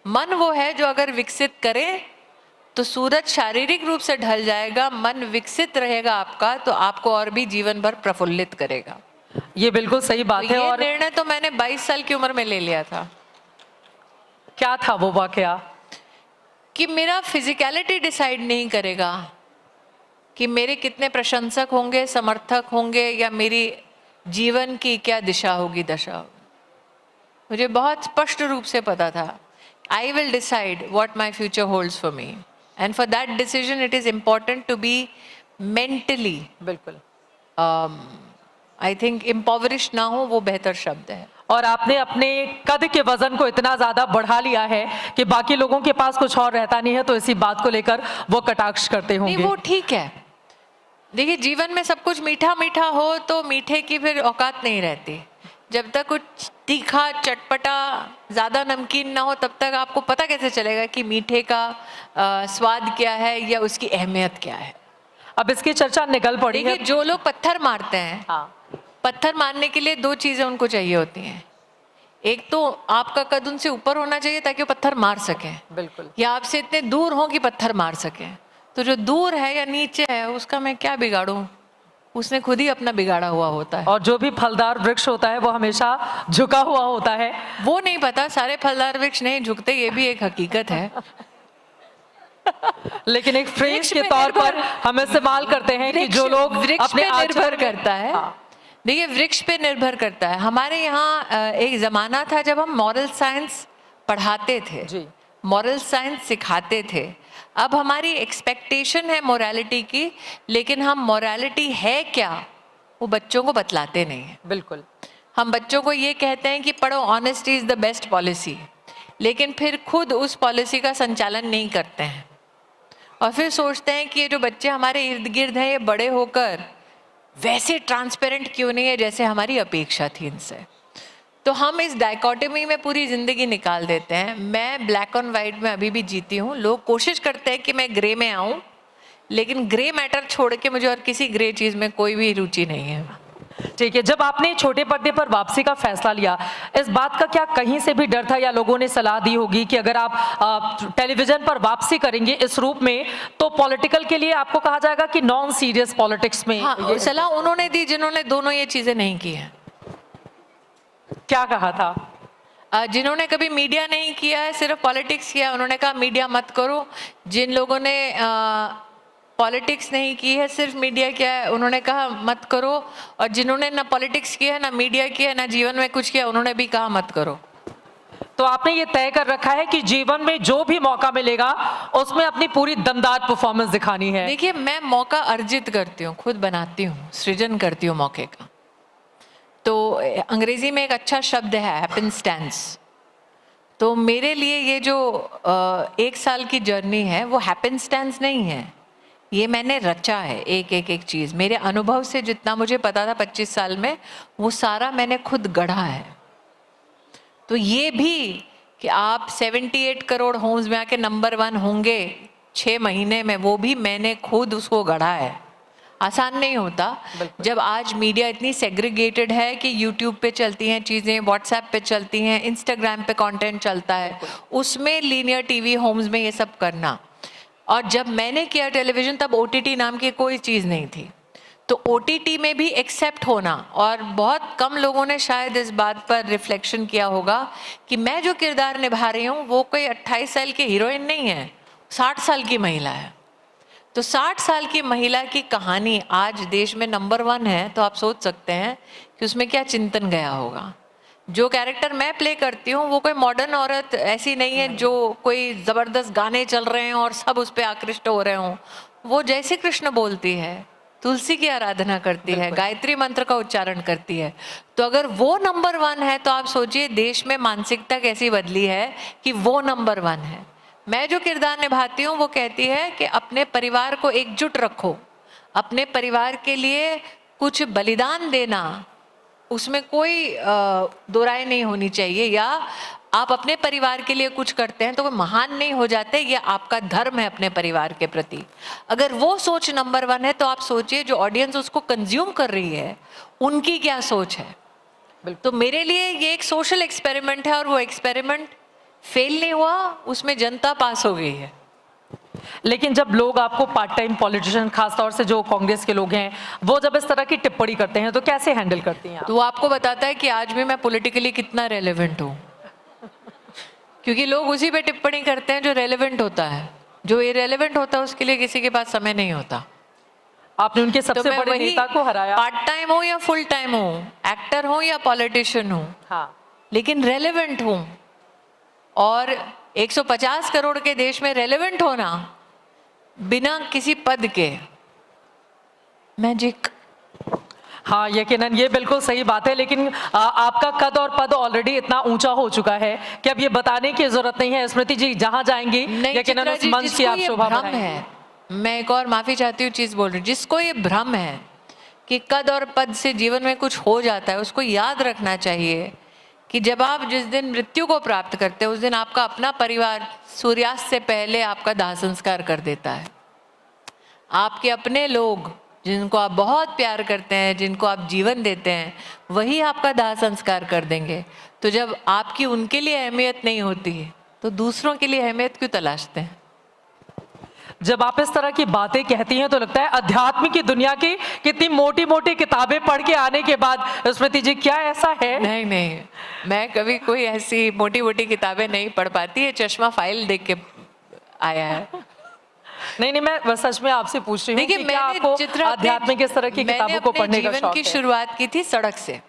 B: मन वो है जो अगर विकसित करे तो सूरज शारीरिक रूप से ढल जाएगा, मन विकसित रहेगा आपका तो आपको और भी जीवन भर प्रफुल्लित करेगा।
A: ये बिल्कुल सही बात
B: तो
A: है।
B: ये
A: और
B: निर्णय तो मैंने 22 साल की उम्र में ले लिया था
A: क्या था वो वाकया?
B: कि मेरा फिजिकलिटी डिसाइड नहीं करेगा कि मेरे कितने प्रशंसक होंगे, समर्थक होंगे, या मेरी जीवन की क्या दिशा होगी, दशा होगी। मुझे बहुत स्पष्ट रूप से पता था, I will decide what my future holds for me, and for that decision it is important to be mentally,
A: बिल्कुल।
B: आई थिंक इम्पॉवरिश ना हो, वो बेहतर शब्द है।
A: और आपने अपने कद के वजन को इतना ज्यादा बढ़ा लिया है कि बाकी लोगों के पास कुछ और रहता नहीं है, तो इसी बात को लेकर वो कटाक्ष करते
B: नहीं,
A: होंगे।
B: वो ठीक है। देखिए, जीवन में सब कुछ मीठा मीठा हो तो मीठे की फिर औकात नहीं रहती। जब तक कुछ तीखा, चटपटा, ज़्यादा नमकीन ना हो तब तक आपको पता कैसे चलेगा कि मीठे का स्वाद क्या है या उसकी अहमियत क्या है।
A: अब इसकी चर्चा निकल पड़ी है।
B: देखिए, जो लोग पत्थर मारते हैं,
A: हाँ,
B: पत्थर मारने के लिए दो चीज़ें उनको चाहिए होती हैं। एक तो आपका कद उनसे ऊपर होना चाहिए ताकि वो पत्थर मार सकें,
A: बिल्कुल।
B: या आपसे इतने दूर हो कि पत्थर मार सकें। तो जो दूर है या नीचे है उसका मैं क्या बिगाड़ूं, उसने खुद ही अपना बिगाड़ा हुआ होता है।
A: और जो भी फलदार वृक्ष होता है वो हमेशा झुका हुआ होता है।
B: वो नहीं पता, सारे फलदार वृक्ष नहीं झुकते, ये भी एक हकीकत है।
A: लेकिन एक फ्रेज
B: वृक्ष
A: के
B: पे
A: तौर पर
B: निर्भर-
A: हम इस्तेमाल करते हैं कि जो लोग
B: वृक्ष
A: अपने
B: पे निर्भर
A: आचरण में-
B: करता है।
A: हाँ,
B: देखिए, वृक्ष पे निर्भर करता है। हमारे यहाँ एक जमाना था जब हम मॉरल साइंस पढ़ाते थे,
A: जी।
B: मॉरल साइंस सिखाते थे। अब हमारी एक्सपेक्टेशन है मोरालिटी की, लेकिन हम मोरालिटी है क्या वो बच्चों को बतलाते नहीं हैं।
A: बिल्कुल।
B: हम बच्चों को ये कहते हैं कि पढ़ो, honesty is the best policy, लेकिन फिर खुद उस पॉलिसी का संचालन नहीं करते हैं। और फिर सोचते हैं कि ये जो बच्चे हमारे इर्द गिर्द हैं ये बड़े होकर वैसे ट्रांसपेरेंट क्यों नहीं है जैसे हमारी अपेक्षा थी इनसे। तो हम इस डायकोटमी में पूरी ज़िंदगी निकाल देते हैं। मैं ब्लैक एंड वाइट में अभी भी जीती हूँ। लोग कोशिश करते हैं कि मैं ग्रे में आऊँ, लेकिन ग्रे मैटर छोड़ के मुझे और किसी ग्रे चीज़ में कोई भी रुचि नहीं है।
A: ठीक है, जब आपने छोटे पर्दे पर वापसी का फैसला लिया, इस बात का क्या कहीं से भी डर था या लोगों ने सलाह दी होगी कि अगर आप टेलीविजन पर वापसी करेंगे इस रूप में तो पॉलिटिकल के लिए आपको कहा जाएगा कि नॉन सीरियस पॉलिटिक्स में?
B: हाँ, सलाह उन्होंने दी जिन्होंने दोनों ये चीज़ें नहीं की हैं।
A: क्या कहा था?
B: जिन्होंने कभी मीडिया नहीं किया है, सिर्फ पॉलिटिक्स किया, उन्होंने कहा मीडिया मत करो। जिन लोगों ने पॉलिटिक्स नहीं की है, सिर्फ मीडिया किया है, उन्होंने कहा मत करो। और जिन्होंने ना पॉलिटिक्स किया है, ना मीडिया किया है, ना जीवन में कुछ किया, उन्होंने भी कहा मत करो।
A: तो आपने ये तय कर रखा है कि जीवन में जो भी मौका मिलेगा उसमें अपनी पूरी दमदार परफॉर्मेंस दिखानी है।
B: देखिए, मैं मौका अर्जित करती हूँ, खुद बनाती हूँ, सृजन करती हूँ मौके का। तो अंग्रेजी में एक अच्छा शब्द है हैपेंस्टेंस। तो मेरे लिए ये जो 1 साल की जर्नी है वो हैपेंस्टेंस नहीं है, ये मैंने रचा है। एक चीज़ मेरे अनुभव से जितना मुझे पता था 25 साल में, वो सारा मैंने खुद गढ़ा है। तो ये भी कि आप 78 करोड़ होम्स में आके नंबर 1 होंगे 6 महीने में, वो भी मैंने खुद उसको गढ़ा है। आसान नहीं होता जब आज मीडिया इतनी सेग्रीगेटेड है कि यूट्यूब पे चलती हैं चीज़ें, व्हाट्सएप पे चलती हैं, इंस्टाग्राम पे कंटेंट चलता है, उसमें लीनियर टीवी होम्स में ये सब करना। और जब मैंने किया टेलीविज़न तब OTT नाम की कोई चीज़ नहीं थी। तो OTT में भी एक्सेप्ट होना, और बहुत कम लोगों ने शायद इस बात पर रिफ्लेक्शन किया होगा कि मैं जो किरदार निभा रही हूँ वो कोई 28 साल की हीरोइन नहीं है, 60 साल की महिला है। तो 60 साल की महिला की कहानी आज देश में नंबर 1 है, तो आप सोच सकते हैं कि उसमें क्या चिंतन गया होगा। जो कैरेक्टर मैं प्ले करती हूँ वो कोई मॉडर्न औरत ऐसी नहीं है जो कोई ज़बरदस्त गाने चल रहे हैं और सब उस पर आकृष्ट हो रहे हों। वो जैसे कृष्ण बोलती है, तुलसी की आराधना करती है, गायत्री मंत्र का उच्चारण करती है, तो अगर वो नंबर 1 है तो आप सोचिए देश में मानसिकता कैसी बदली है कि वो नंबर 1 है। मैं जो किरदार निभाती हूँ वो कहती है कि अपने परिवार को एकजुट रखो, अपने परिवार के लिए कुछ बलिदान देना, उसमें कोई दो राय नहीं होनी चाहिए। या आप अपने परिवार के लिए कुछ करते हैं तो वो महान नहीं हो जाते, ये आपका धर्म है अपने परिवार के प्रति। अगर वो सोच नंबर 1 है तो आप सोचिए जो ऑडियंस उसको कंज्यूम कर रही है उनकी क्या सोच है। तो मेरे लिए ये एक सोशल एक्सपेरिमेंट है और वो एक्सपेरिमेंट फेल नहीं हुआ, उसमें जनता पास हो गई है।
A: लेकिन जब लोग आपको पार्ट टाइम पॉलिटिशियन, खासतौर से जो कांग्रेस के लोग हैं, वो जब इस तरह की टिप्पणी करते हैं तो कैसे हैंडल करती हैं आप?
B: तो वो आपको बताता है कि आज भी मैं पॉलिटिकली कितना रेलेवेंट हूँ, क्योंकि लोग उसी पे टिप्पणी करते हैं जो रेलेवेंट होता है, जो इरेलेवेंट होता है उसके लिए किसी के पास समय नहीं होता।
A: आपने उनके
B: तो
A: सबसे
B: मैं
A: बड़े
B: वही
A: नेता को हराया।
B: पार्ट टाइम हूँ या फुल टाइम हूँ, एक्टर हूँ या पॉलिटिशियन हूँ,
A: हाँ,
B: लेकिन रेलेवेंट हूँ। और 150 करोड़ के देश में रेलेवेंट होना बिना किसी पद के, मैजिक।
A: हाँ, यकीनन ये बिल्कुल सही बात है। लेकिन आपका कद और पद ऑलरेडी इतना ऊंचा हो चुका है कि अब ये बताने की जरूरत नहीं है। स्मृति जी जहां जाएंगी यकीनन उस मंच की आप शोभा बढ़ाएंगी।
B: है, मैं एक और माफी चाहती हूँ चीज बोल रही हूँ, जिसको ये भ्रम है कि कद और पद से जीवन में कुछ हो जाता है, उसको याद रखना चाहिए कि जब आप जिस दिन मृत्यु को प्राप्त करते हैं उस दिन आपका अपना परिवार सूर्यास्त से पहले आपका दाह संस्कार कर देता है। आपके अपने लोग जिनको आप बहुत प्यार करते हैं, जिनको आप जीवन देते हैं, वही आपका दाह संस्कार कर देंगे। तो जब आपकी उनके लिए अहमियत नहीं होती है तो दूसरों के लिए अहमियत क्यों तलाशते हैं?
A: जब आप इस तरह की बातें कहती हैं तो लगता है अध्यात्म की दुनिया की कितनी मोटी मोटी किताबें पढ़ के आने के बाद स्मृति जी क्या ऐसा है?
B: नहीं नहीं, मैं कभी कोई ऐसी मोटी मोटी किताबें नहीं पढ़ पाती, ये चश्मा फाइल देख के आया है।
A: नहीं, मैं सच में आपसे पूछ रही हूँ कि क्या आपको अध्यात्म की इस तरह की किताबों को पढ़ने का शौक है?
B: जीवन की शुरुआत की थी सड़क से,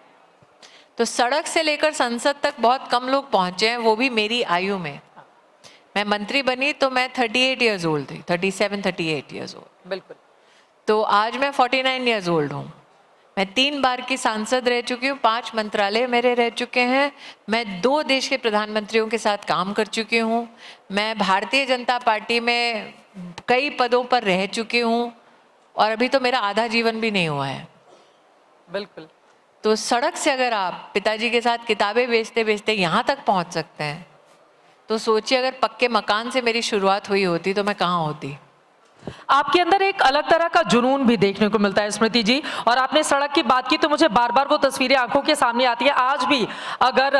B: तो सड़क से लेकर संसद तक बहुत कम लोग पहुंचे हैं, वो भी मेरी आयु में। मैं मंत्री बनी तो मैं 38 ईयर्स ओल्ड थी, 37-38 ईयर्स ओल्ड।
A: बिल्कुल।
B: तो आज मैं 49 ईयर्स ओल्ड हूँ। मैं 3 बार की सांसद रह चुकी हूँ, 5 मंत्रालय मेरे रह चुके हैं, मैं 2 देश के प्रधानमंत्रियों के साथ काम कर चुकी हूँ, मैं भारतीय जनता पार्टी में कई पदों पर रह चुकी हूँ, और अभी तो मेरा आधा जीवन भी नहीं हुआ है।
A: बिल्कुल।
B: तो सड़क से अगर आप पिताजी के साथ किताबें बेचते बेचते यहाँ तक पहुँच सकते हैं, तो सोचिए अगर पक्के मकान से मेरी शुरुआत हुई होती तो मैं कहाँ होती।
A: आपके अंदर एक अलग तरह का जुनून भी देखने को मिलता है स्मृति जी, और आपने सड़क की बात की तो मुझे बार बार वो तस्वीरें आंखों के सामने आती है। आज भी अगर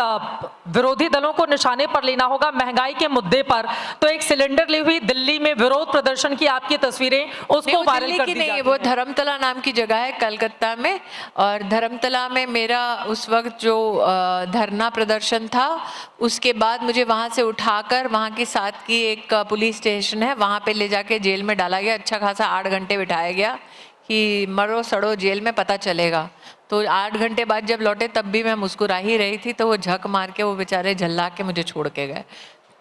A: विरोधी दलों को निशाने पर लेना होगा महंगाई के मुद्दे पर, तो एक सिलेंडर ली हुई दिल्ली में विरोध प्रदर्शन की आपकी तस्वीरें उसको वायरल कर दी जाती हैं।
B: वो धर्मतला नाम की जगह है कलकत्ता में, और धर्मतला में मेरा उस वक्त जो धरना प्रदर्शन था, उसके बाद मुझे वहाँ से उठाकर वहाँ की साथ की एक पुलिस स्टेशन है वहाँ पे ले जाके जेल में डाला गया। अच्छा खासा 8 घंटे बिठाया गया कि मरो सड़ो जेल में पता चलेगा। तो 8 घंटे बाद जब लौटे तब भी मैं मुस्कुरा ही रही थी, तो वो झक मार के वो बेचारे झल्ला के मुझे छोड़ के गए।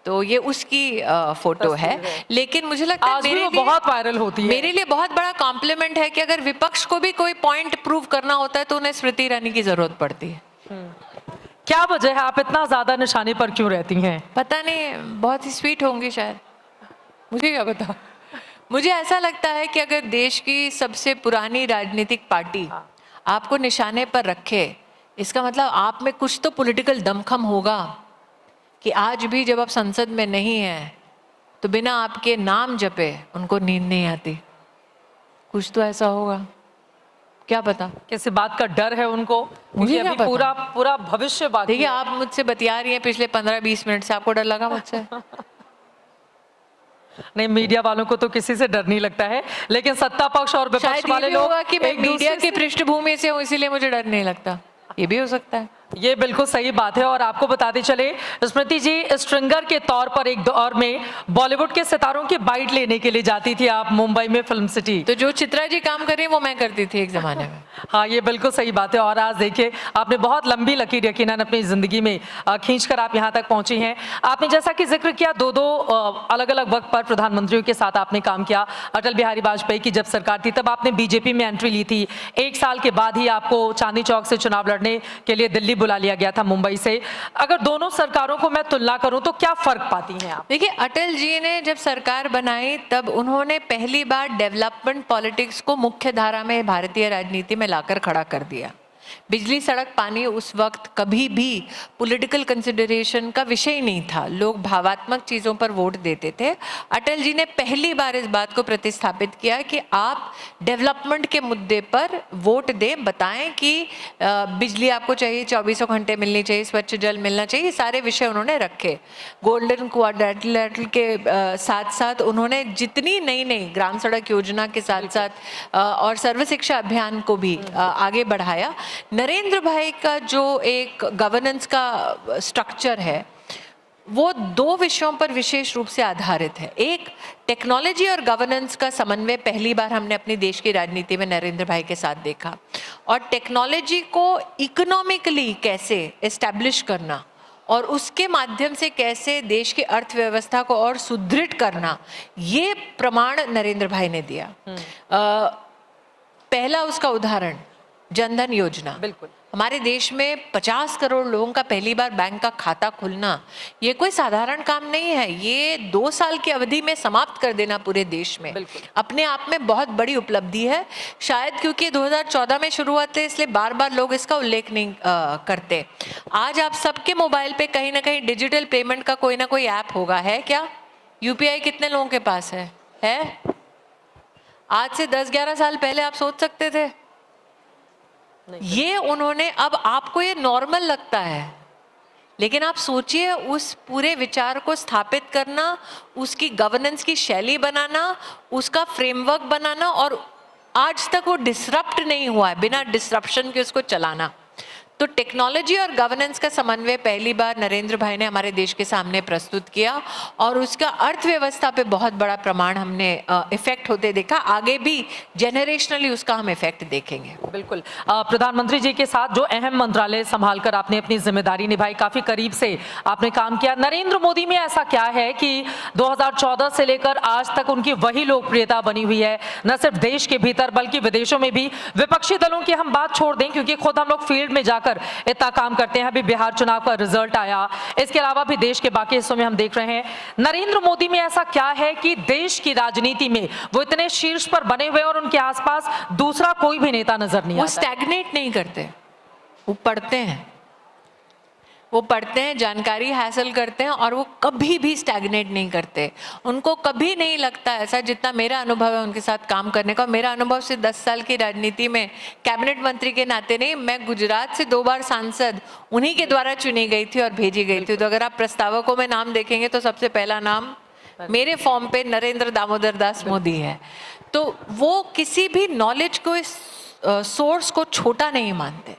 B: तो ये उसकी फोटो है। लेकिन मुझे लगता है मेरे लिए
A: बहुत वायरल होती है।
B: मेरे लिए बहुत बड़ा कॉम्प्लीमेंट है कि अगर विपक्ष को भी कोई पॉइंट प्रूव करना होता है तो उन्हें स्मृति ईरानी की जरूरत पड़ती है।
A: क्या वजह है, आप इतना ज्यादा निशाने पर क्यों रहती हैं?
B: पता नहीं, बहुत ही स्वीट होंगी शायद, मुझे क्या पता। मुझे ऐसा लगता है कि अगर देश की सबसे पुरानी राजनीतिक पार्टी आपको निशाने पर रखे, इसका मतलब आप में कुछ तो पॉलिटिकल दमखम होगा कि आज भी जब आप संसद में नहीं हैं तो बिना आपके नाम जपे उनको नींद नहीं आती। कुछ तो ऐसा होगा, क्या पता
A: किसी बात का डर है उनको।
B: मुझे
A: अभी
B: क्या पता?
A: पूरा भविष्य बाकी
B: देखिए,
A: है।
B: आप मुझसे बतिया रही हैं पिछले 15-20 मिनट से, आपको डर लगा मुझसे?
A: नहीं, मीडिया वालों को तो किसी से डर नहीं लगता है, लेकिन सत्ता पक्ष और विपक्ष वाले लोग
B: कि मैं मीडिया की पृष्ठभूमि से हूँ इसीलिए मुझे डर नहीं लगता, ये भी हो सकता है।
A: ये बिल्कुल सही बात है और आपको बताते चले स्मृति जी, स्ट्रिंगर के तौर पर एक दौर में बॉलीवुड के सितारों की बाइट लेने के लिए जाती थी आप मुंबई में फिल्म सिटी।
B: तो जो चित्रा जी काम कर रही है वो मैं करती थी एक जमाने में।
A: हाँ, ये बिल्कुल सही बात है और आज देखिए आपने बहुत लंबी लकीर यकीनन अपनी जिंदगी में खींचकर आप यहाँ तक पहुंची हैं। आपने जैसा कि जिक्र किया दो अलग अलग वक्त पर प्रधानमंत्रियों के साथ आपने काम किया। अटल बिहारी वाजपेयी की जब सरकार थी तब आपने बीजेपी में एंट्री ली थी। एक साल के बाद ही आपको चांदनी चौक से चुनाव लड़ने के लिए दिल्ली बुला लिया गया था मुंबई से। अगर दोनों सरकारों को मैं तुलना करूं तो क्या फर्क पाती हैं आप?
B: देखिए, अटल जी ने जब सरकार बनाई तब उन्होंने पहली बार डेवलपमेंट पॉलिटिक्स को मुख्य धारा में भारतीय राजनीति में लाकर खड़ा कर दिया। बिजली, सड़क, पानी उस वक्त कभी भी पॉलिटिकल कंसिडरेशन का विषय नहीं था। लोग भावात्मक चीज़ों पर वोट देते थे। अटल जी ने पहली बार इस बात को प्रतिस्थापित किया कि आप डेवलपमेंट के मुद्दे पर वोट दें, बताएं कि बिजली आपको चाहिए, 24 घंटे मिलनी चाहिए, स्वच्छ जल मिलना चाहिए, ये सारे विषय उन्होंने रखे। गोल्डन क्वाड्रिलेटरल के साथ साथ उन्होंने जितनी नई नई ग्राम सड़क योजना के साथ साथ और सर्व शिक्षा अभियान को भी आगे बढ़ाया। नरेंद्र भाई का जो एक गवर्नेंस का स्ट्रक्चर है वो दो विषयों पर विशेष रूप से आधारित है। एक, टेक्नोलॉजी और गवर्नेंस का समन्वय पहली बार हमने अपनी देश की राजनीति में नरेंद्र भाई के साथ देखा, और टेक्नोलॉजी को इकोनॉमिकली कैसे एस्टैब्लिश करना और उसके माध्यम से कैसे देश की अर्थव्यवस्था को और सुदृढ़ करना, ये प्रमाण नरेंद्र भाई ने दिया। पहला उसका उदाहरण जनधन योजना।
A: बिल्कुल,
B: हमारे देश में 50 करोड़ लोगों का पहली बार बैंक का खाता खुलना ये कोई साधारण काम नहीं है। ये 2 साल की अवधि में समाप्त कर देना पूरे देश में अपने आप में बहुत बड़ी उपलब्धि है। शायद क्योंकि 2014 में शुरू हुआ था इसलिए बार बार लोग इसका उल्लेख नहीं करते। आज आप सबके मोबाइल पे कहीं ना कहीं डिजिटल पेमेंट का कोई ना कोई ऐप होगा, है क्या? यूपीआई कितने लोगों के पास है? आज से 10-11 साल पहले आप सोच सकते थे? ये उन्होंने, अब आपको ये नॉर्मल लगता है, लेकिन आप सोचिए उस पूरे विचार को स्थापित करना, उसकी गवर्नेंस की शैली बनाना, उसका फ्रेमवर्क बनाना, और आज तक वो डिसरप्ट नहीं हुआ है, बिना डिसरप्शन के उसको चलाना। तो टेक्नोलॉजी और गवर्नेंस का समन्वय पहली बार नरेंद्र भाई ने हमारे देश के सामने प्रस्तुत किया और उसका अर्थव्यवस्था पे बहुत बड़ा प्रमाण हमने इफेक्ट होते देखा। आगे भी जनरेशनली उसका हम इफेक्ट देखेंगे।
A: बिल्कुल, प्रधानमंत्री जी के साथ जो अहम मंत्रालय संभालकर आपने अपनी जिम्मेदारी निभाई, काफी करीब से आपने काम किया। नरेंद्र मोदी में ऐसा क्या है कि 2014 से लेकर आज तक उनकी वही लोकप्रियता बनी हुई है, न सिर्फ देश के भीतर बल्कि विदेशों में भी? विपक्षी दलों की हम बात छोड़ दें क्योंकि खुद हम लोग फील्ड में जाकर इतना काम करते हैं। अभी बिहार चुनाव का रिजल्ट आया, इसके अलावा भी देश के बाकी हिस्सों में हम देख रहे हैं। नरेंद्र मोदी में ऐसा क्या है कि देश की राजनीति में वो इतने शीर्ष पर बने हुए और उनके आसपास दूसरा कोई भी नेता नजर नहीं आता?
B: वो स्टैग्नेट नहीं करते, वो पढ़ते हैं, जानकारी हासिल करते हैं और वो कभी भी स्टैग्नेट नहीं करते। उनको कभी नहीं लगता ऐसा, जितना मेरा अनुभव है उनके साथ काम करने का। मेरा अनुभव से 10 साल की राजनीति में कैबिनेट मंत्री के नाते नहीं, मैं गुजरात से 2 बार सांसद उन्हीं के द्वारा चुनी गई थी और भेजी गई थी। तो अगर आप प्रस्तावकों में नाम देखेंगे तो सबसे पहला नाम मेरे फॉर्म पे नरेंद्र दामोदर दास मोदी है। तो वो किसी भी नॉलेज को, इस सोर्स को छोटा नहीं मानते।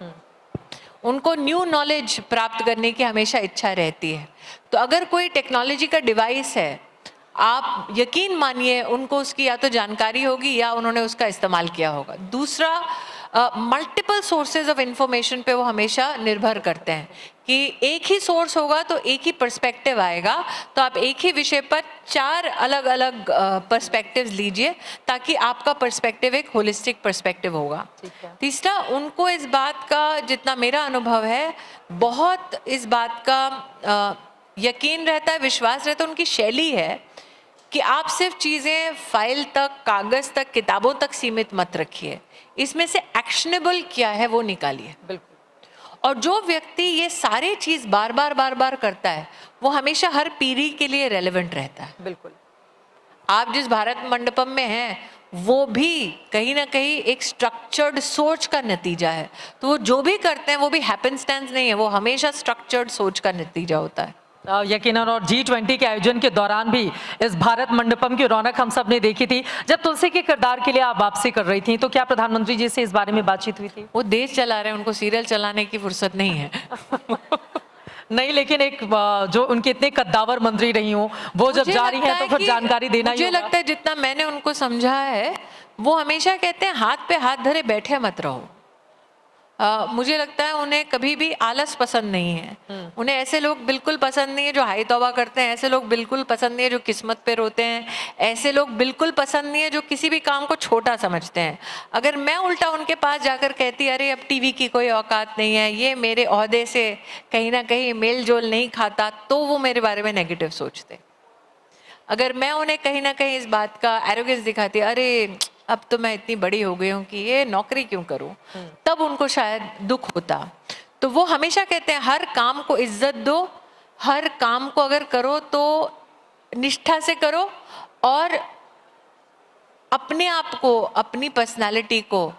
B: उनको न्यू नॉलेज प्राप्त करने की हमेशा इच्छा रहती है। तो अगर कोई टेक्नोलॉजी का डिवाइस है, आप यकीन मानिए उनको उसकी या तो जानकारी होगी या उन्होंने उसका इस्तेमाल किया होगा। दूसरा, मल्टीपल सोर्सेज ऑफ इंफॉर्मेशन पे वो हमेशा निर्भर करते हैं कि एक ही सोर्स होगा तो एक ही पर्सपेक्टिव आएगा। तो आप एक ही विषय पर 4 अलग अलग पर्सपेक्टिव्स लीजिए ताकि आपका पर्सपेक्टिव एक होलिस्टिक पर्सपेक्टिव होगा। तीसरा, उनको इस बात का, जितना मेरा अनुभव है, बहुत इस बात का यकीन रहता है, विश्वास रहता है, उनकी शैली है कि आप सिर्फ चीज़ें फाइल तक, कागज़ तक, किताबों तक सीमित मत रखिए, इसमें से एक्शनेबल क्या है वो निकालिए।
A: बिल्कुल।
B: और जो व्यक्ति ये सारे चीज़ बार बार करता है वो हमेशा हर पीढ़ी के लिए रेलेवेंट रहता है।
A: बिल्कुल।
B: आप जिस भारत मंडपम में हैं वो भी कहीं ना कहीं एक स्ट्रक्चर्ड सोच का नतीजा है। तो वो जो भी करते हैं वो भी हैपेंस्टेंस नहीं है, वो हमेशा स्ट्रक्चर्ड सोच का नतीजा होता है।
A: यकीनन, और G20 के आयोजन के दौरान भी इस भारत मंडपम की रौनक हम सब ने देखी थी। जब तुलसी के किरदार के लिए आप वापसी कर रही थी तो क्या प्रधानमंत्री जी से इस बारे में बातचीत हुई थी?
B: वो देश चला रहे हैं, उनको सीरियल चलाने की फुर्सत नहीं है।
A: नहीं, लेकिन एक जो उनके इतने कद्दावर मंत्री रही हूँ, वो जब
B: मुझे
A: जा रही हैं
B: लगता
A: तो
B: है
A: फिर
B: कि
A: जानकारी देना ही
B: मुझे
A: होगा।
B: लगता है जितना मैंने उनको समझा है, वो हमेशा कहते हैं हाथ पे हाथ धरे बैठे मत रहो। मुझे लगता है उन्हें कभी भी आलस पसंद नहीं है। उन्हें ऐसे लोग बिल्कुल पसंद नहीं है जो हाई तौबा करते हैं, ऐसे लोग बिल्कुल पसंद नहीं है जो किस्मत पे रोते हैं, ऐसे लोग बिल्कुल पसंद नहीं है जो किसी भी काम को छोटा समझते हैं। अगर मैं उल्टा उनके पास जाकर कहती अरे अब टीवी की कोई औकात नहीं है, ये मेरे ओहदे से कहीं ना कहीं मेल जोल नहीं खाता, तो वो मेरे बारे में नेगेटिव सोचते। अगर मैं उन्हें कहीं ना कहीं इस बात का एरोगेंस दिखाती, अरे अब तो मैं इतनी बड़ी हो गई हूँ कि ये नौकरी क्यों करूँ, तब उनको शायद दुख होता। तो वो हमेशा कहते हैं हर काम को इज्जत दो, हर काम को अगर करो तो निष्ठा से करो, और अपने आप को, अपनी पर्सनालिटी को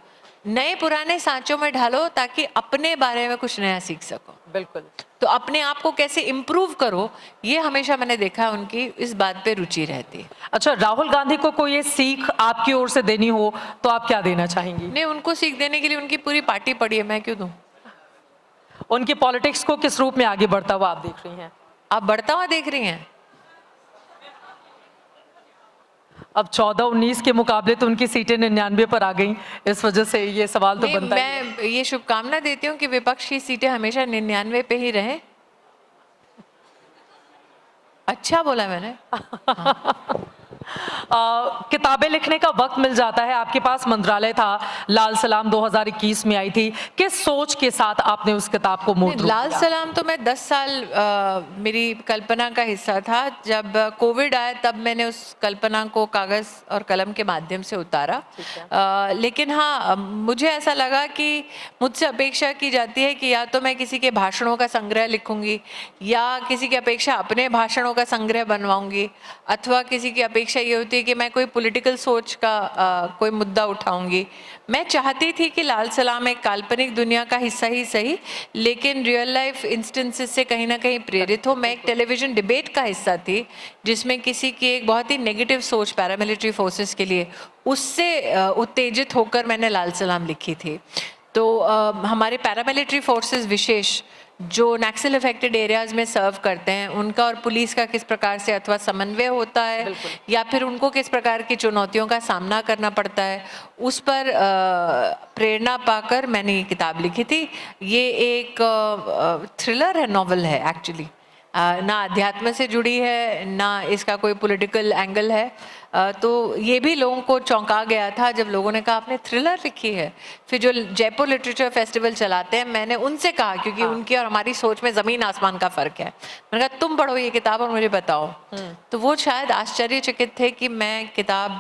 B: नए पुराने सांचों में ढालो ताकि अपने बारे में कुछ नया सीख सको।
A: बिल्कुल।
B: तो अपने आप को कैसे इम्प्रूव करो, ये हमेशा मैंने देखा उनकी इस बात पे रुचि रहती है।
A: अच्छा, राहुल गांधी को कोई ये सीख आपकी ओर से देनी हो तो आप क्या देना चाहेंगी?
B: नहीं, उनको सीख देने के लिए उनकी पूरी पार्टी पड़ी है, मैं क्यों दूं?
A: उनकी पॉलिटिक्स को किस रूप में आगे बढ़ता हुआ आप देख रही हैं?
B: आप बढ़ता हुआ देख रही हैं?
A: अब 14-19 के मुकाबले तो उनकी सीटें 99 पर आ गई, इस वजह से ये सवाल तो
B: नहीं,
A: बनता ही है।
B: मैं ये शुभकामना देती हूँ कि विपक्ष की सीटें हमेशा 99 पे ही रहें। अच्छा बोला मैंने।
A: किताबें लिखने का वक्त मिल जाता है, आपके पास मंत्रालय था, लाल सलाम 2021 में आई थी, किस सोच के साथ आपने उस किताब को मूर्त रूप
B: लाल
A: दिया?
B: सलाम तो मैं 10 साल मेरी कल्पना का हिस्सा था। जब कोविड आया तब मैंने उस कल्पना को कागज़ और कलम के माध्यम से उतारा। लेकिन हाँ, मुझे ऐसा लगा कि मुझसे अपेक्षा की जाती है कि या तो मैं किसी के भाषणों का संग्रह लिखूंगी, या किसी की अपेक्षा अपने भाषणों का संग्रह बनवाऊंगी, अथवा किसी की अपेक्षा ये होती है कि मैं कोई पॉलिटिकल सोच का कोई मुद्दा उठाऊंगी। मैं चाहती थी कि लाल सलाम एक काल्पनिक दुनिया का हिस्सा ही सही, लेकिन रियल लाइफ इंस्टेंसेस से कहीं ना कहीं प्रेरित हो। मैं एक टेलीविज़न डिबेट का हिस्सा थी जिसमें किसी की एक बहुत ही नेगेटिव सोच पैरामिलिट्री फोर्सेस के लिए, उससे उत्तेजित होकर मैंने लाल सलाम लिखी थी। तो हमारे पैरामिलिट्री फोर्सेस विशेष जो नक्सल अफेक्टेड एरियाज़ में सर्व करते हैं, उनका और पुलिस का किस प्रकार से अथवा समन्वय होता है, या फिर उनको किस प्रकार की चुनौतियों का सामना करना पड़ता है, उस पर प्रेरणा पाकर मैंने ये किताब लिखी थी। ये एक थ्रिलर है, नॉवल है एक्चुअली। ना अध्यात्म से जुड़ी है, ना इसका कोई पॉलिटिकल एंगल है। तो ये भी लोगों को चौंका गया था जब लोगों ने कहा आपने थ्रिलर लिखी है। फिर जो जयपुर लिटरेचर फेस्टिवल चलाते हैं, मैंने उनसे कहा, क्योंकि उनकी और हमारी सोच में ज़मीन आसमान का फ़र्क है, मैंने कहा तुम पढ़ो ये किताब और मुझे बताओ। तो वो शायद आश्चर्यचकित थे कि मैं किताब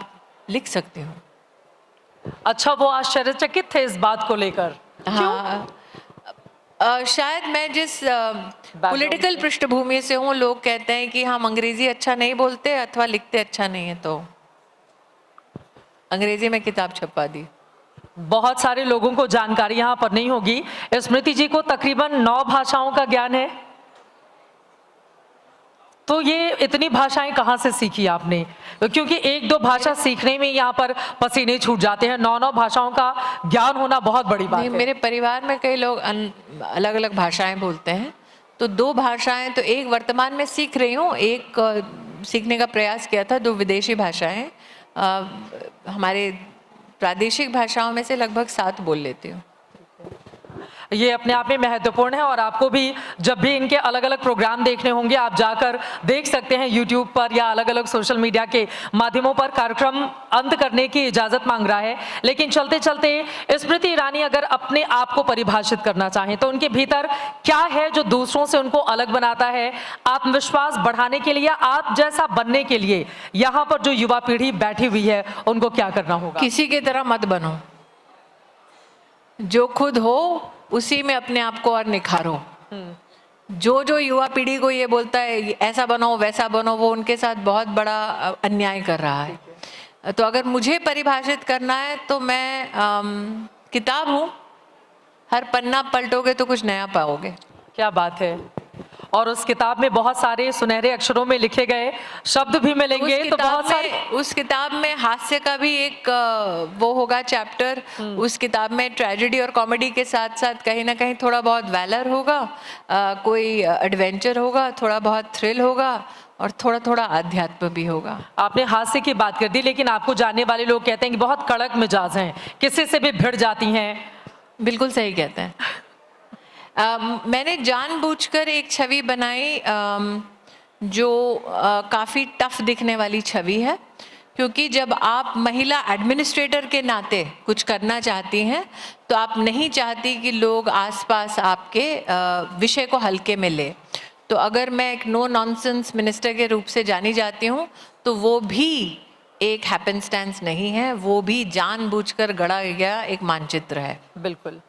B: लिख सकती हूँ।
A: अच्छा, वो आश्चर्यचकित थे इस बात को लेकर?
B: हाँ, शायद मैं जिस पॉलिटिकल पृष्ठभूमि से हूँ, लोग कहते हैं कि हम अंग्रेजी अच्छा नहीं बोलते अथवा लिखते अच्छा नहीं है, तो अंग्रेजी में किताब छपवा दी।
A: बहुत सारे लोगों को जानकारी यहाँ पर नहीं होगी, स्मृति जी को तकरीबन 9 भाषाओं का ज्ञान है। तो ये इतनी भाषाएं कहाँ से सीखी आपने? क्योंकि 1-2 भाषा सीखने में यहाँ पर पसीने छूट जाते हैं, 9 भाषाओं का ज्ञान होना बहुत बड़ी बात है।
B: मेरे परिवार में कई लोग अलग अलग भाषाएं बोलते हैं, तो 2 भाषाएं तो एक वर्तमान में सीख रही हूँ, एक सीखने का प्रयास किया था, 2 विदेशी भाषाएं। हमारे प्रादेशिक भाषाओं में से लगभग 7 बोल लेती हूँ।
A: ये अपने आप में महत्वपूर्ण है, और आपको भी जब भी इनके अलग अलग प्रोग्राम देखने होंगे, आप जाकर देख सकते हैं यूट्यूब पर या अलग अलग सोशल मीडिया के माध्यमों पर। कार्यक्रम अंत करने की इजाज़त मांग रहा है, लेकिन चलते चलते स्मृति ईरानी अगर अपने आप को परिभाषित करना चाहें तो उनके भीतर क्या है जो दूसरों से उनको अलग बनाता है? आत्मविश्वास बढ़ाने के लिए, आप जैसा बनने के लिए यहाँ पर जो युवा पीढ़ी बैठी हुई है, उनको क्या करना होगा?
B: किसी की तरह मत बनो, जो खुद हो उसी में अपने आप को और निखारो। जो युवा पीढ़ी को ये बोलता है ऐसा बनो वैसा बनो, वो उनके साथ बहुत बड़ा अन्याय कर रहा है। तो अगर मुझे परिभाषित करना है तो मैं किताब हूँ, हर पन्ना पलटोगे तो कुछ नया पाओगे।
A: क्या बात है। और उस किताब में बहुत सारे सुनहरे अक्षरों में लिखे गए शब्द भी मिलेंगे। तो बहुत सारे
B: उस किताब में हास्य का भी एक वो होगा चैप्टर। उस किताब में ट्रेजेडी और कॉमेडी के साथ साथ कहीं ना कहीं थोड़ा बहुत वैलर होगा, कोई एडवेंचर होगा, थोड़ा बहुत थ्रिल होगा और थोड़ा थोड़ा अध्यात्म भी होगा।
A: आपने हास्य की बात कर दी, लेकिन आपको जानने वाले लोग कहते हैं कि बहुत कड़क मिजाज हैं, किसी से भी भिड़ जाती हैं।
B: बिल्कुल सही कहते हैं। मैंने जानबूझकर एक छवि बनाई जो काफ़ी टफ दिखने वाली छवि है, क्योंकि जब आप महिला एडमिनिस्ट्रेटर के नाते कुछ करना चाहती हैं तो आप नहीं चाहती कि लोग आसपास आपके विषय को हल्के में ले। तो अगर मैं एक नो नॉनसेंस मिनिस्टर के रूप से जानी जाती हूँ तो वो भी एक हैपेंस्टेंस नहीं है, वो भी जानबूझकर गढ़ा गया एक मानचित्र है।
A: बिल्कुल।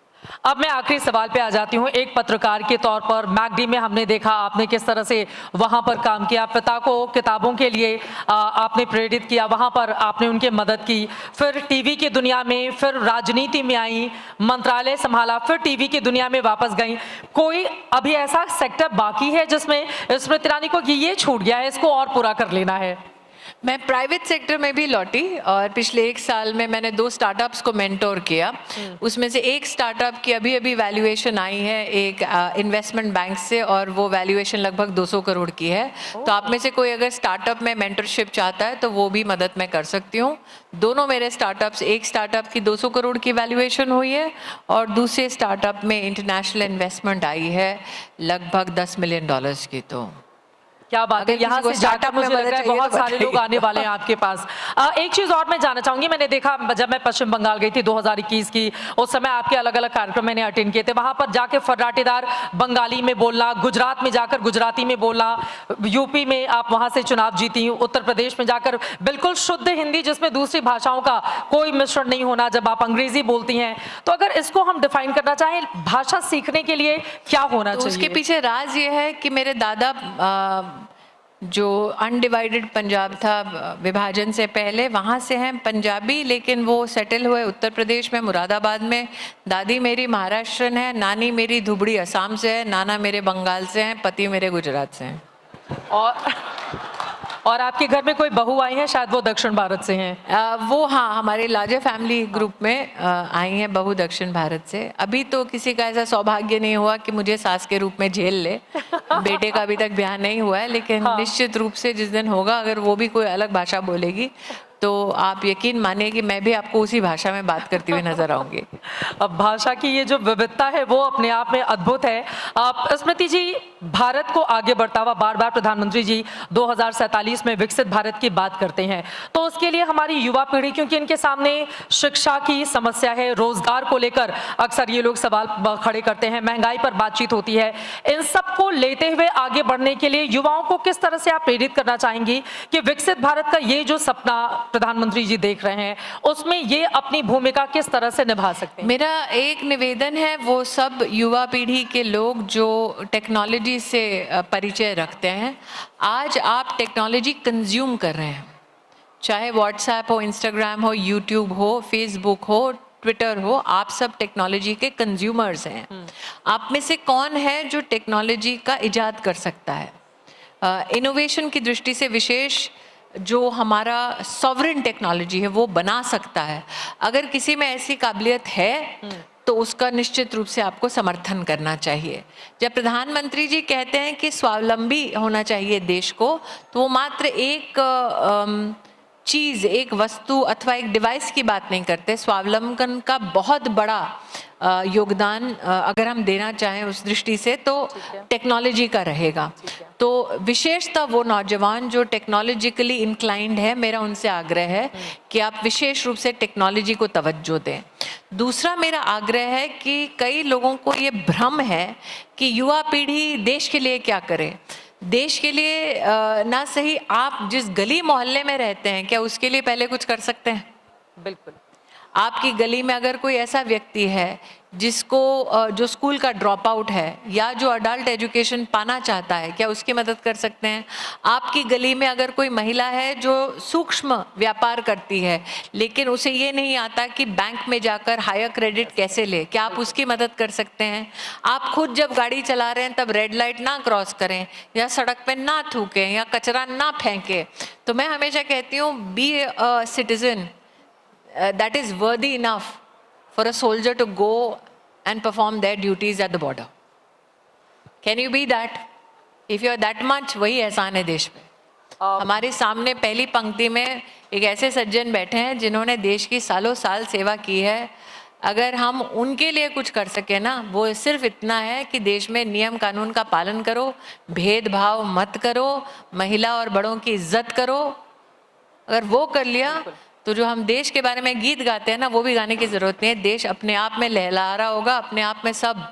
A: अब मैं आखिरी सवाल पे आ जाती हूँ। एक पत्रकार के तौर पर मैकडी में हमने देखा आपने किस तरह से वहाँ पर काम किया, पिता को किताबों के लिए आपने प्रेरित किया, वहाँ पर आपने उनकी मदद की, फिर टीवी की दुनिया में, फिर राजनीति में आई, मंत्रालय संभाला, फिर टीवी की दुनिया में वापस गई। कोई अभी ऐसा सेक्टर बाकी है जिसमें स्मृति ईरानी को कि ये छूट गया है, इसको और पूरा कर लेना है?
B: मैं प्राइवेट सेक्टर में भी लौटी और पिछले 1 साल में मैंने 2 स्टार्टअप्स को मेंटोर किया। उसमें से एक स्टार्टअप की अभी अभी वैल्यूएशन आई है एक इन्वेस्टमेंट बैंक से, और वो वैल्यूएशन लगभग 200 करोड़ की है। तो आप में से कोई अगर स्टार्टअप में मेंटरशिप चाहता है तो वो भी मदद मैं कर सकती हूँ। दोनों मेरे स्टार्टअप्स, एक स्टार्टअप की 200 करोड़ की वैल्यूएशन हुई है और दूसरे स्टार्टअप में इंटरनेशनल इन्वेस्टमेंट आई है लगभग $10 मिलियन की। तो
A: क्या बात है, यहाँ से जाकर मुझे लग रहा है बहुत सारे लोग आने वाले हैं आपके पास। एक चीज और मैं जानना चाहूंगी, मैंने देखा जब मैं पश्चिम बंगाल गई थी 2021 की, उस समय आपके अलग अलग कार्यक्रम मैंने अटेंड किए थे। वहां पर जाके फर्राटेदार बंगाली में बोलना, गुजरात में जाकर गुजराती में बोलना, यूपी में आप वहां से चुनाव जीती, उत्तर प्रदेश में जाकर बिल्कुल शुद्ध हिंदी जिसमें दूसरी भाषाओं का कोई मिश्रण नहीं होना, जब आप अंग्रेजी बोलती हैं। तो अगर इसको हम डिफाइन करना चाहें, भाषा सीखने के लिए क्या होना चाहिए?
B: उसके पीछे राज ये है कि मेरे दादा जो अनडिवाइडेड पंजाब था विभाजन से पहले, वहाँ से हैं पंजाबी, लेकिन वो सेटल हुए उत्तर प्रदेश में मुरादाबाद में। दादी मेरी महाराष्ट्रन है, नानी मेरी धुबड़ी असम से है, नाना मेरे बंगाल से हैं, पति मेरे गुजरात से हैं।
A: और आपके घर में कोई बहू आई है, शायद वो दक्षिण भारत से हैं?
B: वो हाँ, हमारे लार्जर फैमिली ग्रुप में आई हैं बहू दक्षिण भारत से। अभी तो किसी का ऐसा सौभाग्य नहीं हुआ कि मुझे सास के रूप में झेल ले। बेटे का अभी तक ब्याह नहीं हुआ है, लेकिन निश्चित रूप से जिस दिन होगा, अगर वो भी कोई अलग भाषा बोलेगी तो आप यकीन मानिए कि मैं भी आपको उसी भाषा में बात करती हुई नजर आऊंगी।
A: अब भाषा की ये जो विविधता है वो अपने आप में अद्भुत है। आप स्मृति जी, भारत को आगे बढ़ता हुआ बार बार प्रधानमंत्री जी 2047 में विकसित भारत की बात करते हैं, तो उसके लिए हमारी युवा पीढ़ी, क्योंकि इनके सामने शिक्षा की समस्या है, रोजगार को लेकर अक्सर ये लोग सवाल खड़े करते हैं, महंगाई पर बातचीत होती है, इन सबको लेते हुए आगे बढ़ने के लिए युवाओं को किस तरह से आप प्रेरित करना चाहेंगी कि विकसित भारत का ये जो सपना प्रधानमंत्री जी देख रहे हैं उसमें ये अपनी भूमिका किस तरह से निभा सकते हैं?
B: मेरा एक निवेदन है, वो सब युवा पीढ़ी के लोग जो टेक्नोलॉजी से परिचय रखते हैं, आज आप टेक्नोलॉजी कंज्यूम कर रहे हैं, चाहे व्हाट्सएप हो, इंस्टाग्राम हो, यूट्यूब हो, फेसबुक हो, ट्विटर हो, आप सब टेक्नोलॉजी के कंज्यूमर्स हैं। आप में से कौन है जो टेक्नोलॉजी का इजाद कर सकता है? इनोवेशन की दृष्टि से विशेष जो हमारा सॉवरेन टेक्नोलॉजी है वो बना सकता है। अगर किसी में ऐसी काबिलियत है तो उसका निश्चित रूप से आपको समर्थन करना चाहिए। जब प्रधानमंत्री जी कहते हैं कि स्वावलंबी होना चाहिए देश को, तो वो मात्र एक चीज़, एक वस्तु अथवा एक डिवाइस की बात नहीं करते। स्वावलंबन का बहुत बड़ा योगदान अगर हम देना चाहें उस दृष्टि से तो टेक्नोलॉजी का रहेगा। तो विशेषतः वो नौजवान जो टेक्नोलॉजिकली इंक्लाइंड है, मेरा उनसे आग्रह है कि आप विशेष रूप से टेक्नोलॉजी को तवज्जो दें। दूसरा मेरा आग्रह है कि कई लोगों को ये भ्रम है कि युवा पीढ़ी देश के लिए क्या करे। देश के लिए ना सही, आप जिस गली मोहल्ले में रहते हैं क्या उसके लिए पहले कुछ कर सकते हैं?
A: बिल्कुल।
B: आपकी गली में अगर कोई ऐसा व्यक्ति है जिसको जो स्कूल का ड्रॉप आउट है या जो अडल्ट एजुकेशन पाना चाहता है, क्या उसकी मदद कर सकते हैं? आपकी गली में अगर कोई महिला है जो सूक्ष्म व्यापार करती है लेकिन उसे ये नहीं आता कि बैंक में जाकर हायर क्रेडिट कैसे ले, क्या आप उसकी मदद कर सकते हैं? आप खुद जब गाड़ी चला रहे हैं तब रेड लाइट ना क्रॉस करें या सड़क पे ना थूकें या कचरा ना फेंकें। तो मैं हमेशा कहती हूँ, be a citizen that is worthy enough for a soldier to go and perform their duties at the border. Can you be that? If you are that much, वही एहसान है देश पे। हमारे सामने पहली पंक्ति में एक ऐसे सज्जन बैठे हैं जिन्होंने देश की सालों साल सेवा की है। अगर हम उनके लिए कुछ कर सके ना, वो सिर्फ इतना है कि देश में नियम कानून का पालन करो, भेदभाव मत करो, महिला और बड़ों की इज्जत करो। अगर वो कर लिया तो जो हम देश के बारे में गीत गाते हैं ना, वो भी गाने की जरूरत नहीं है। देश अपने आप में लहला रहा होगा, अपने आप में सब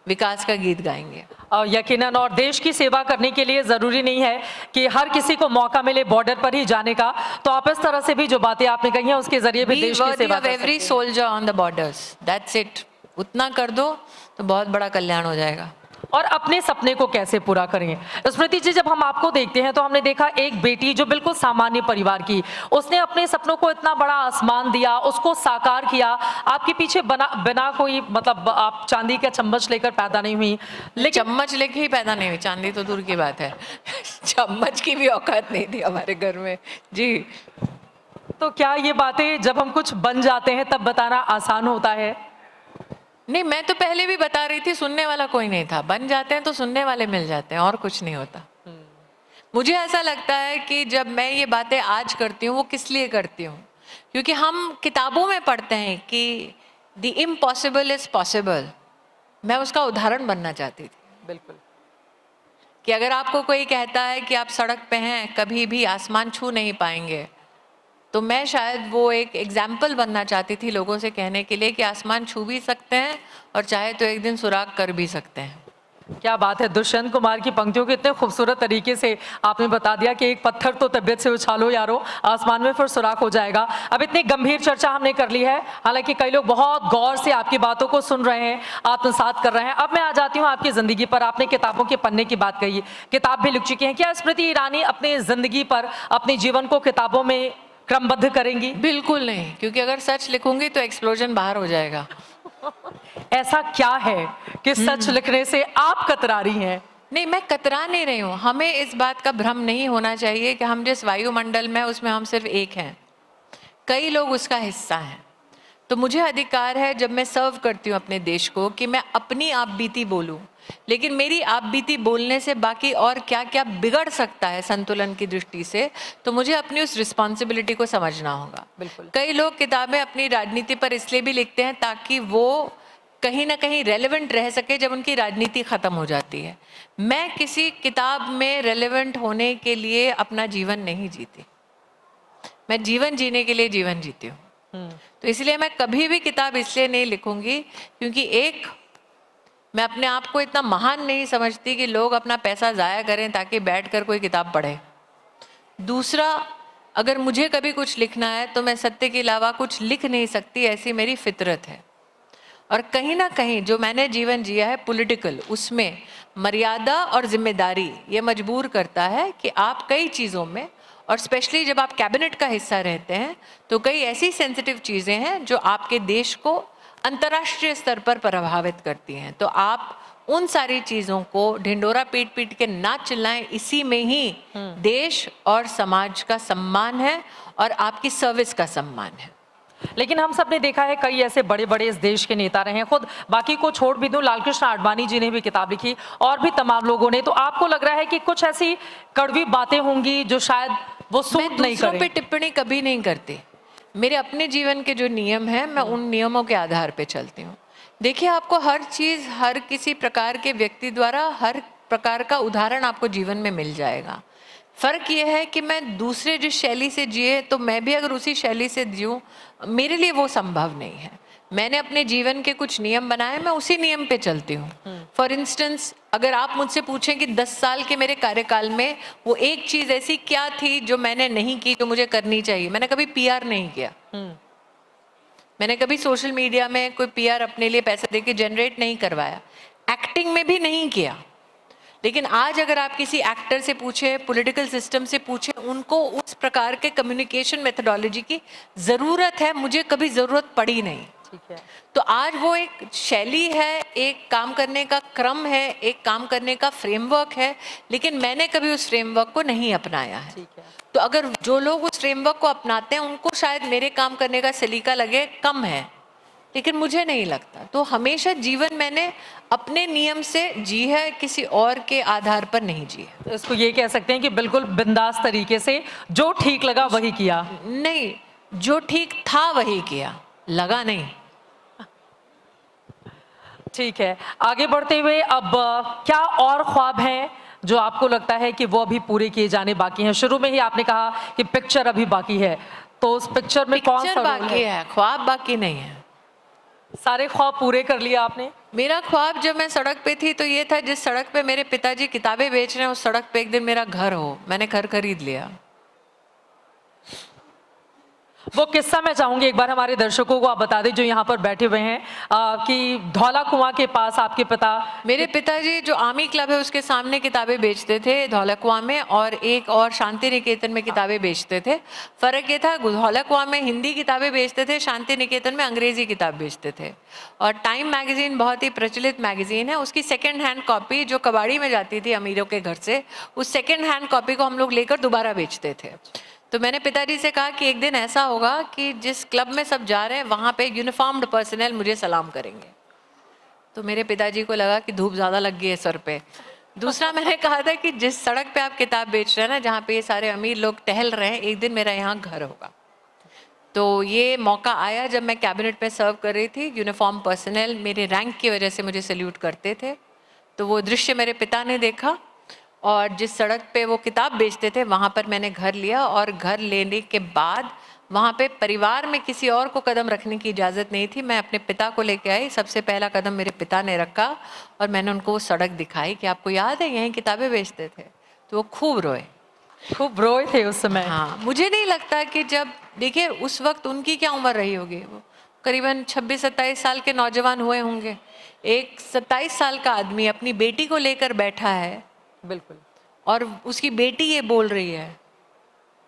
B: विकास का गीत गाएंगे।
A: यकीनन, और देश की सेवा करने के लिए जरूरी नहीं है कि हर किसी को मौका मिले बॉर्डर पर ही जाने का। तो आप इस तरह से भी जो बातें आपने कही हैं उसके जरिए भी देश की सेवा कर सकते हैं।
B: Every soldier on the borders, that's it. उतना कर दो तो बहुत बड़ा कल्याण हो जाएगा।
A: और अपने सपने को कैसे पूरा करें? स्मृति जी, जब हम आपको देखते हैं तो हमने देखा एक बेटी जो बिल्कुल सामान्य परिवार की, उसने अपने सपनों को इतना बड़ा आसमान दिया, उसको साकार किया। आपके पीछे बिना कोई मतलब आप चांदी का चम्मच लेकर पैदा नहीं हुई,
B: लेकिन चम्मच लेके ही पैदा नहीं हुई, चांदी तो दूर की बात है। चम्मच की भी औकात नहीं थी हमारे घर में जी।
A: तो क्या ये बातें जब हम कुछ बन जाते हैं तब बताना आसान होता है?
B: नहीं, मैं तो पहले भी बता रही थी, सुनने वाला कोई नहीं था। बन जाते हैं तो सुनने वाले मिल जाते हैं, और कुछ नहीं होता। मुझे ऐसा लगता है कि जब मैं ये बातें आज करती हूँ वो किस लिए करती हूँ, क्योंकि हम किताबों में पढ़ते हैं कि द इम्पॉसिबल इज पॉसिबल। मैं उसका उदाहरण बनना चाहती थी।
A: बिल्कुल,
B: कि अगर आपको कोई कहता है कि आप सड़क पे हैं, कभी भी आसमान छू नहीं पाएंगे, तो मैं शायद वो एक एग्जाम्पल बनना चाहती थी लोगों से कहने के लिए कि आसमान छू भी सकते हैं और चाहे तो एक दिन सुराग कर भी सकते हैं।
A: क्या बात है! दुष्यंत कुमार की पंक्तियों को इतने खूबसूरत तरीके से आपने बता दिया कि एक पत्थर तो तबीयत से उछालो यारो, आसमान में फिर सुराख हो जाएगा। अब इतनी गंभीर चर्चा हमने कर ली है, हालांकि कई लोग बहुत गौर से आपकी बातों को सुन रहे हैं, आत्मसात कर रहे हैं। अब मैं आ जाती हूँ आपकी जिंदगी पर। आपने किताबों के पन्ने की बात कही, किताब भी लिख चुकी हैं। क्या स्मृति ईरानी अपनी जिंदगी पर, अपने जीवन को किताबों में क्रमबद्ध करेंगी?
B: बिल्कुल नहीं, क्योंकि अगर सच लिखूंगी तो एक्सप्लोजन बाहर हो जाएगा।
A: ऐसा क्या है कि सच लिखने से आप कतरा रही हैं?
B: नहीं, मैं कतरा नहीं रही हूँ। हमें इस बात का भ्रम नहीं होना चाहिए कि हम जिस वायुमंडल में उसमें हम सिर्फ एक हैं, कई लोग उसका हिस्सा हैं। तो मुझे अधिकार है जब मैं सर्व करती हूँ अपने देश को कि मैं अपनी आप बीती बोलूँ, लेकिन मेरी आप बीती बोलने से बाकी और क्या क्या बिगड़ सकता है संतुलन की दृष्टि से, तो मुझे अपनी उस रिस्पॉन्सिबिलिटी को समझना होगा।
A: बिल्कुल।
B: कई लोग किताबें अपनी राजनीति पर इसलिए भी लिखते हैं ताकि वो कहीं ना कहीं रेलेवेंट रह सके जब उनकी राजनीति खत्म हो जाती है। मैं किसी किताब में रेलेवेंट होने के लिए अपना जीवन नहीं जीती, मैं जीवन जीने के लिए जीवन जीती हूँ। तो इसलिए मैं कभी भी किताब इसलिए नहीं लिखूंगी क्योंकि एक, मैं अपने आप को इतना महान नहीं समझती कि लोग अपना पैसा ज़ाया करें ताकि बैठकर कोई किताब पढ़े। दूसरा, अगर मुझे कभी कुछ लिखना है तो मैं सत्य के अलावा कुछ लिख नहीं सकती, ऐसी मेरी फितरत है। और कहीं ना कहीं जो मैंने जीवन जिया है पॉलिटिकल, उसमें मर्यादा और जिम्मेदारी ये मजबूर करता है कि आप कई चीज़ों में, और स्पेशली जब आप कैबिनेट का हिस्सा रहते हैं, तो कई ऐसी सेंसिटिव चीज़ें हैं जो आपके देश को अंतर्राष्ट्रीय स्तर पर प्रभावित करती हैं। तो आप उन सारी चीज़ों को ढिंडोरा पीट पीट के ना चिल्लाएं, इसी में ही देश और समाज का सम्मान है और आपकी सर्विस का सम्मान है।
A: लेकिन हम सब ने देखा है कई ऐसे बड़े बड़े इस देश के नेता रहे हैं, खुद बाकी को छोड़ भी दूं, लालकृष्ण आडवाणी जी ने भी किताब लिखी और भी तमाम लोगों ने। तो आपको लग रहा है कि कुछ ऐसी कड़वी बातें होंगी जो शायद वो सूट नहीं करें?
B: पे टिप्पणी कभी नहीं करती। मेरे अपने जीवन के जो नियम हैं, मैं उन नियमों के आधार पे चलती हूँ। देखिए, आपको हर चीज़, हर किसी प्रकार के व्यक्ति द्वारा हर प्रकार का उदाहरण आपको जीवन में मिल जाएगा। फ़र्क यह है कि मैं दूसरे जिस शैली से जिए तो मैं भी अगर उसी शैली से जीऊँ, मेरे लिए वो संभव नहीं है। मैंने अपने जीवन के कुछ नियम बनाए, मैं उसी नियम पे चलती हूँ। फॉर इंस्टेंस, अगर आप मुझसे पूछें कि 10 साल के मेरे कार्यकाल में वो एक चीज़ ऐसी क्या थी जो मैंने नहीं की, जो मुझे करनी चाहिए, मैंने कभी PR नहीं किया। मैंने कभी सोशल मीडिया में कोई पीआर अपने लिए पैसा दे के जनरेट नहीं करवाया, एक्टिंग में भी नहीं किया। लेकिन आज अगर आप किसी एक्टर से पूछे, पॉलिटिकल सिस्टम से पूछे, उनको उस प्रकार के कम्युनिकेशन मेथोडोलॉजी की ज़रूरत है, मुझे कभी ज़रूरत पड़ी नहीं।
A: ठीक है।
B: तो आज वो एक शैली है, एक काम करने का क्रम है, एक काम करने का फ्रेमवर्क है, लेकिन मैंने कभी उस फ्रेमवर्क को नहीं अपनाया है।
A: ठीक है।
B: तो अगर जो लोग उस फ्रेमवर्क को अपनाते हैं उनको शायद मेरे काम करने का सलीका लगे कम है, लेकिन मुझे नहीं लगता। तो हमेशा जीवन मैंने अपने नियम से जी है, किसी और के आधार पर नहीं जी है।
A: इसको ये कह सकते हैं कि बिल्कुल बिंदास तरीके से जो ठीक लगा वही किया।
B: नहीं, जो ठीक था वही किया, लगा नहीं।
A: ठीक है, आगे बढ़ते हुए अब क्या और ख्वाब हैं जो आपको लगता है कि वो अभी पूरे किए जाने बाकी हैं? शुरू में ही आपने कहा कि पिक्चर अभी बाकी है, तो उस पिक्चर में कौन सा
B: पिक्चर
A: रोल
B: बाकी है, ख्वाब बाकी नहीं है।
A: सारे ख्वाब पूरे कर लिया आपने?
B: मेरा ख्वाब जब मैं सड़क पे थी तो ये था, जिस सड़क पे मेरे पिताजी किताबें बेच रहे हैं उस सड़क पे एक दिन मेरा घर हो। मैंने घर खरीद लिया।
A: वो किस्सा मैं चाहूंगी एक बार हमारे दर्शकों को आप बता दें जो यहाँ पर बैठे हुए हैं, कि धौला कुआं के पास आपके पिता,
B: मेरे पिताजी जो आर्मी क्लब है उसके सामने किताबें बेचते थे धौला कुआं में, और एक और शांति निकेतन में किताबें बेचते थे। फ़र्क ये था, धौला कुआं में हिंदी किताबें बेचते थे, शांति निकेतन में अंग्रेजी किताब बेचते थे। और टाइम मैगजीन बहुत ही प्रचलित मैगजीन है, उसकी सेकेंड हैंड कॉपी जो कबाड़ी में जाती थी अमीरों के घर से, उस सेकेंड हैंड कॉपी को हम लोग लेकर दोबारा बेचते थे। तो मैंने पिताजी से कहा कि एक दिन ऐसा होगा कि जिस क्लब में सब जा रहे हैं वहाँ पे यूनिफॉर्म्ड पर्सनल मुझे सलाम करेंगे। तो मेरे पिताजी को लगा कि धूप ज़्यादा लग गई है सर पे। दूसरा मैंने कहा था कि जिस सड़क पे आप किताब बेच रहे हैं ना, जहाँ पे ये सारे अमीर लोग टहल रहे हैं, एक दिन मेरा यहाँ घर होगा। तो ये मौका आया जब मैं कैबिनेट में सर्व कर रही थी। यूनिफॉर्म पर्सनल मेरे रैंक की वजह से मुझे सल्यूट करते थे। तो वो दृश्य मेरे पिता ने देखा, और जिस सड़क पे वो किताब बेचते थे वहाँ पर मैंने घर लिया। और घर लेने के बाद वहाँ पे परिवार में किसी और को कदम रखने की इजाज़त नहीं थी। मैं अपने पिता को लेके आई, सबसे पहला कदम मेरे पिता ने रखा, और मैंने उनको वो सड़क दिखाई कि आपको याद है यहीं किताबें बेचते थे। तो वो खूब रोए
A: थे उस समय।
B: हाँ, मुझे नहीं लगता कि जब देखिए उस वक्त उनकी क्या उम्र रही होगी, वो करीबन 26-27 साल के नौजवान हुए होंगे। एक 27 साल का आदमी अपनी बेटी को लेकर बैठा है,
A: बिल्कुल,
B: और उसकी बेटी ये बोल रही है,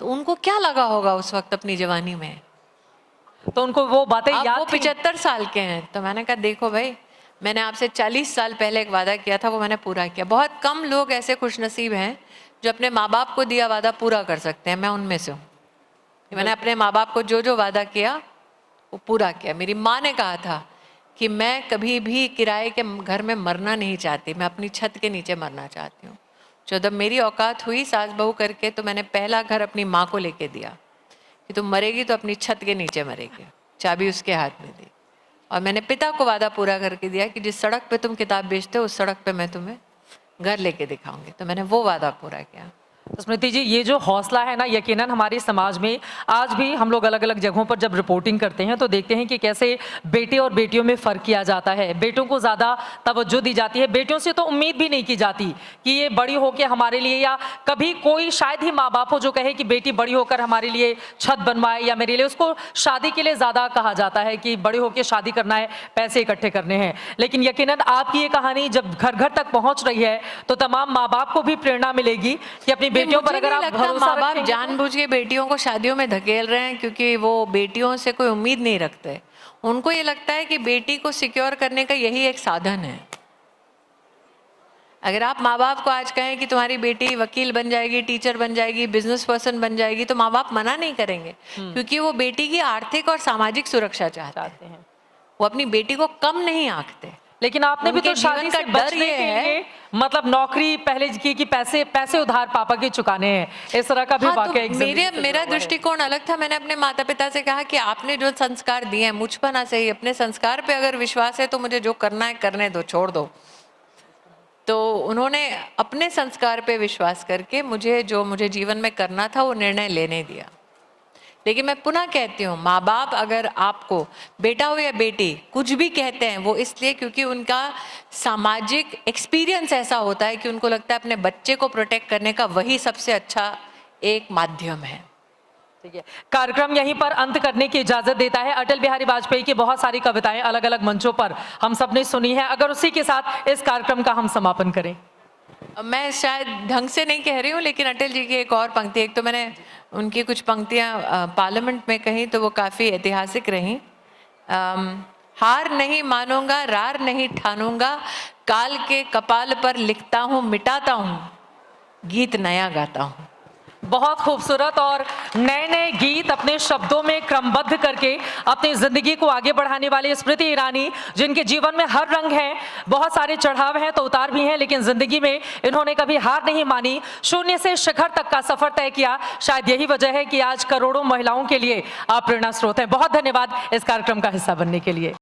B: तो उनको क्या लगा होगा उस वक्त अपनी जवानी में।
A: तो उनको वो बातें याद
B: वो 75 साल के हैं। तो मैंने कहा देखो भाई, मैंने आपसे 40 साल पहले एक वादा किया था, वो मैंने पूरा किया। बहुत कम लोग ऐसे खुशनसीब हैं जो अपने माँ बाप को दिया वादा पूरा कर सकते हैं, मैं उनमें से हूँ। मैंने अपने माँ बाप को जो जो वादा किया वो पूरा किया। मेरी माँ ने कहा था कि मैं कभी भी किराए के घर में मरना नहीं चाहती, मैं अपनी छत के नीचे मरना चाहती हूँ। जब मेरी औकात हुई सास बहू करके, तो मैंने पहला घर अपनी माँ को लेके दिया कि तुम मरेगी तो अपनी छत के नीचे मरेगी, चाबी उसके हाथ में दी। और मैंने पिता को वादा पूरा करके दिया कि जिस सड़क पे तुम किताब बेचते हो उस सड़क पे मैं तुम्हें घर लेके दिखाऊंगी। तो मैंने वो वादा पूरा किया।
A: स्मृति जी, ये जो हौसला है ना, यकीनन हमारे समाज में आज भी हम लोग अलग अलग जगहों पर जब रिपोर्टिंग करते हैं तो देखते हैं कि कैसे बेटे और बेटियों में फ़र्क किया जाता है। बेटों को ज़्यादा तवज्जो दी जाती है, बेटियों से तो उम्मीद भी नहीं की जाती कि ये बड़ी होकर हमारे लिए, या कभी कोई शायद ही माँ बाप हो जो कहे कि बेटी बड़ी होकर हमारे लिए छत बनवाए या मेरे लिए। उसको शादी के लिए ज़्यादा कहा जाता है कि बड़ी होकर शादी करना है, पैसे इकट्ठे करने हैं। लेकिन यकीनन आपकी ये कहानी जब घर घर तक पहुँच रही है तो तमाम माँ बाप को भी प्रेरणा मिलेगी कि अपनी बेटियों पर अगर आप भरोसा
B: माँ बाप
A: रखेंगे।
B: जानबूझ के बेटियों को शादियों में धकेल रहे हैं क्योंकि वो बेटियों से कोई उम्मीद नहीं रखते। उनको ये लगता है कि बेटी को सिक्योर करने का यही एक साधन है। अगर आप माँ बाप को आज कहें कि तुम्हारी बेटी वकील बन जाएगी, टीचर बन जाएगी, बिजनेस पर्सन बन जाएगी, तो माँ बाप मना नहीं करेंगे, क्योंकि वो बेटी की आर्थिक और सामाजिक सुरक्षा चाहते हैं। वो अपनी बेटी को कम नहीं आंकते।
A: लेकिन आपने भी तो शादी से बचने के लिए मतलब नौकरी पहले की कि पैसे उधार पापा के चुकाने हैं, इस तरह का भी वाकया।
B: तो मेरा दृष्टिकोण अलग था। मैंने अपने माता पिता से कहा कि आपने जो संस्कार दिए हैं मुझ पर ना सही, अपने संस्कार पे अगर विश्वास है तो मुझे जो करना है करने दो, छोड़ दो। तो उन्होंने अपने संस्कार पे विश्वास करके मुझे जीवन में करना था वो निर्णय लेने दिया। लेकिन मैं पुनः कहती हूँ, माँ बाप अगर आपको बेटा हो या बेटी कुछ भी कहते हैं, वो इसलिए क्योंकि उनका सामाजिक एक्सपीरियंस ऐसा होता है कि उनको लगता है अपने बच्चे को प्रोटेक्ट करने का वही सबसे अच्छा एक माध्यम है।
A: ठीक है, कार्यक्रम यहीं पर अंत करने की इजाजत देता है। अटल बिहारी वाजपेयी की बहुत सारी कविताएं अलग अलग मंचों पर हम सबने सुनी है, अगर उसी के साथ इस कार्यक्रम का हम समापन करें।
B: मैं शायद ढंग से नहीं कह रही हूँ, लेकिन अटल जी की एक और पंक्ति, एक तो मैंने उनकी कुछ पंक्तियाँ पार्लियामेंट में कही तो वो काफ़ी ऐतिहासिक रहीं। हार नहीं मानूंगा, रार नहीं ठानूंगा, काल के कपाल पर लिखता हूँ मिटाता हूँ, गीत नया गाता हूँ।
A: बहुत खूबसूरत और नए नए गीत अपने शब्दों में क्रमबद्ध करके अपनी जिंदगी को आगे बढ़ाने वाली स्मृति ईरानी, जिनके जीवन में हर रंग है, बहुत सारे चढ़ाव हैं तो उतार भी हैं, लेकिन जिंदगी में इन्होंने कभी हार नहीं मानी, शून्य से शिखर तक का सफर तय किया। शायद यही वजह है कि आज करोड़ों महिलाओं के लिए आप प्रेरणा स्रोत हैं। बहुत धन्यवाद इस कार्यक्रम का हिस्सा बनने के लिए।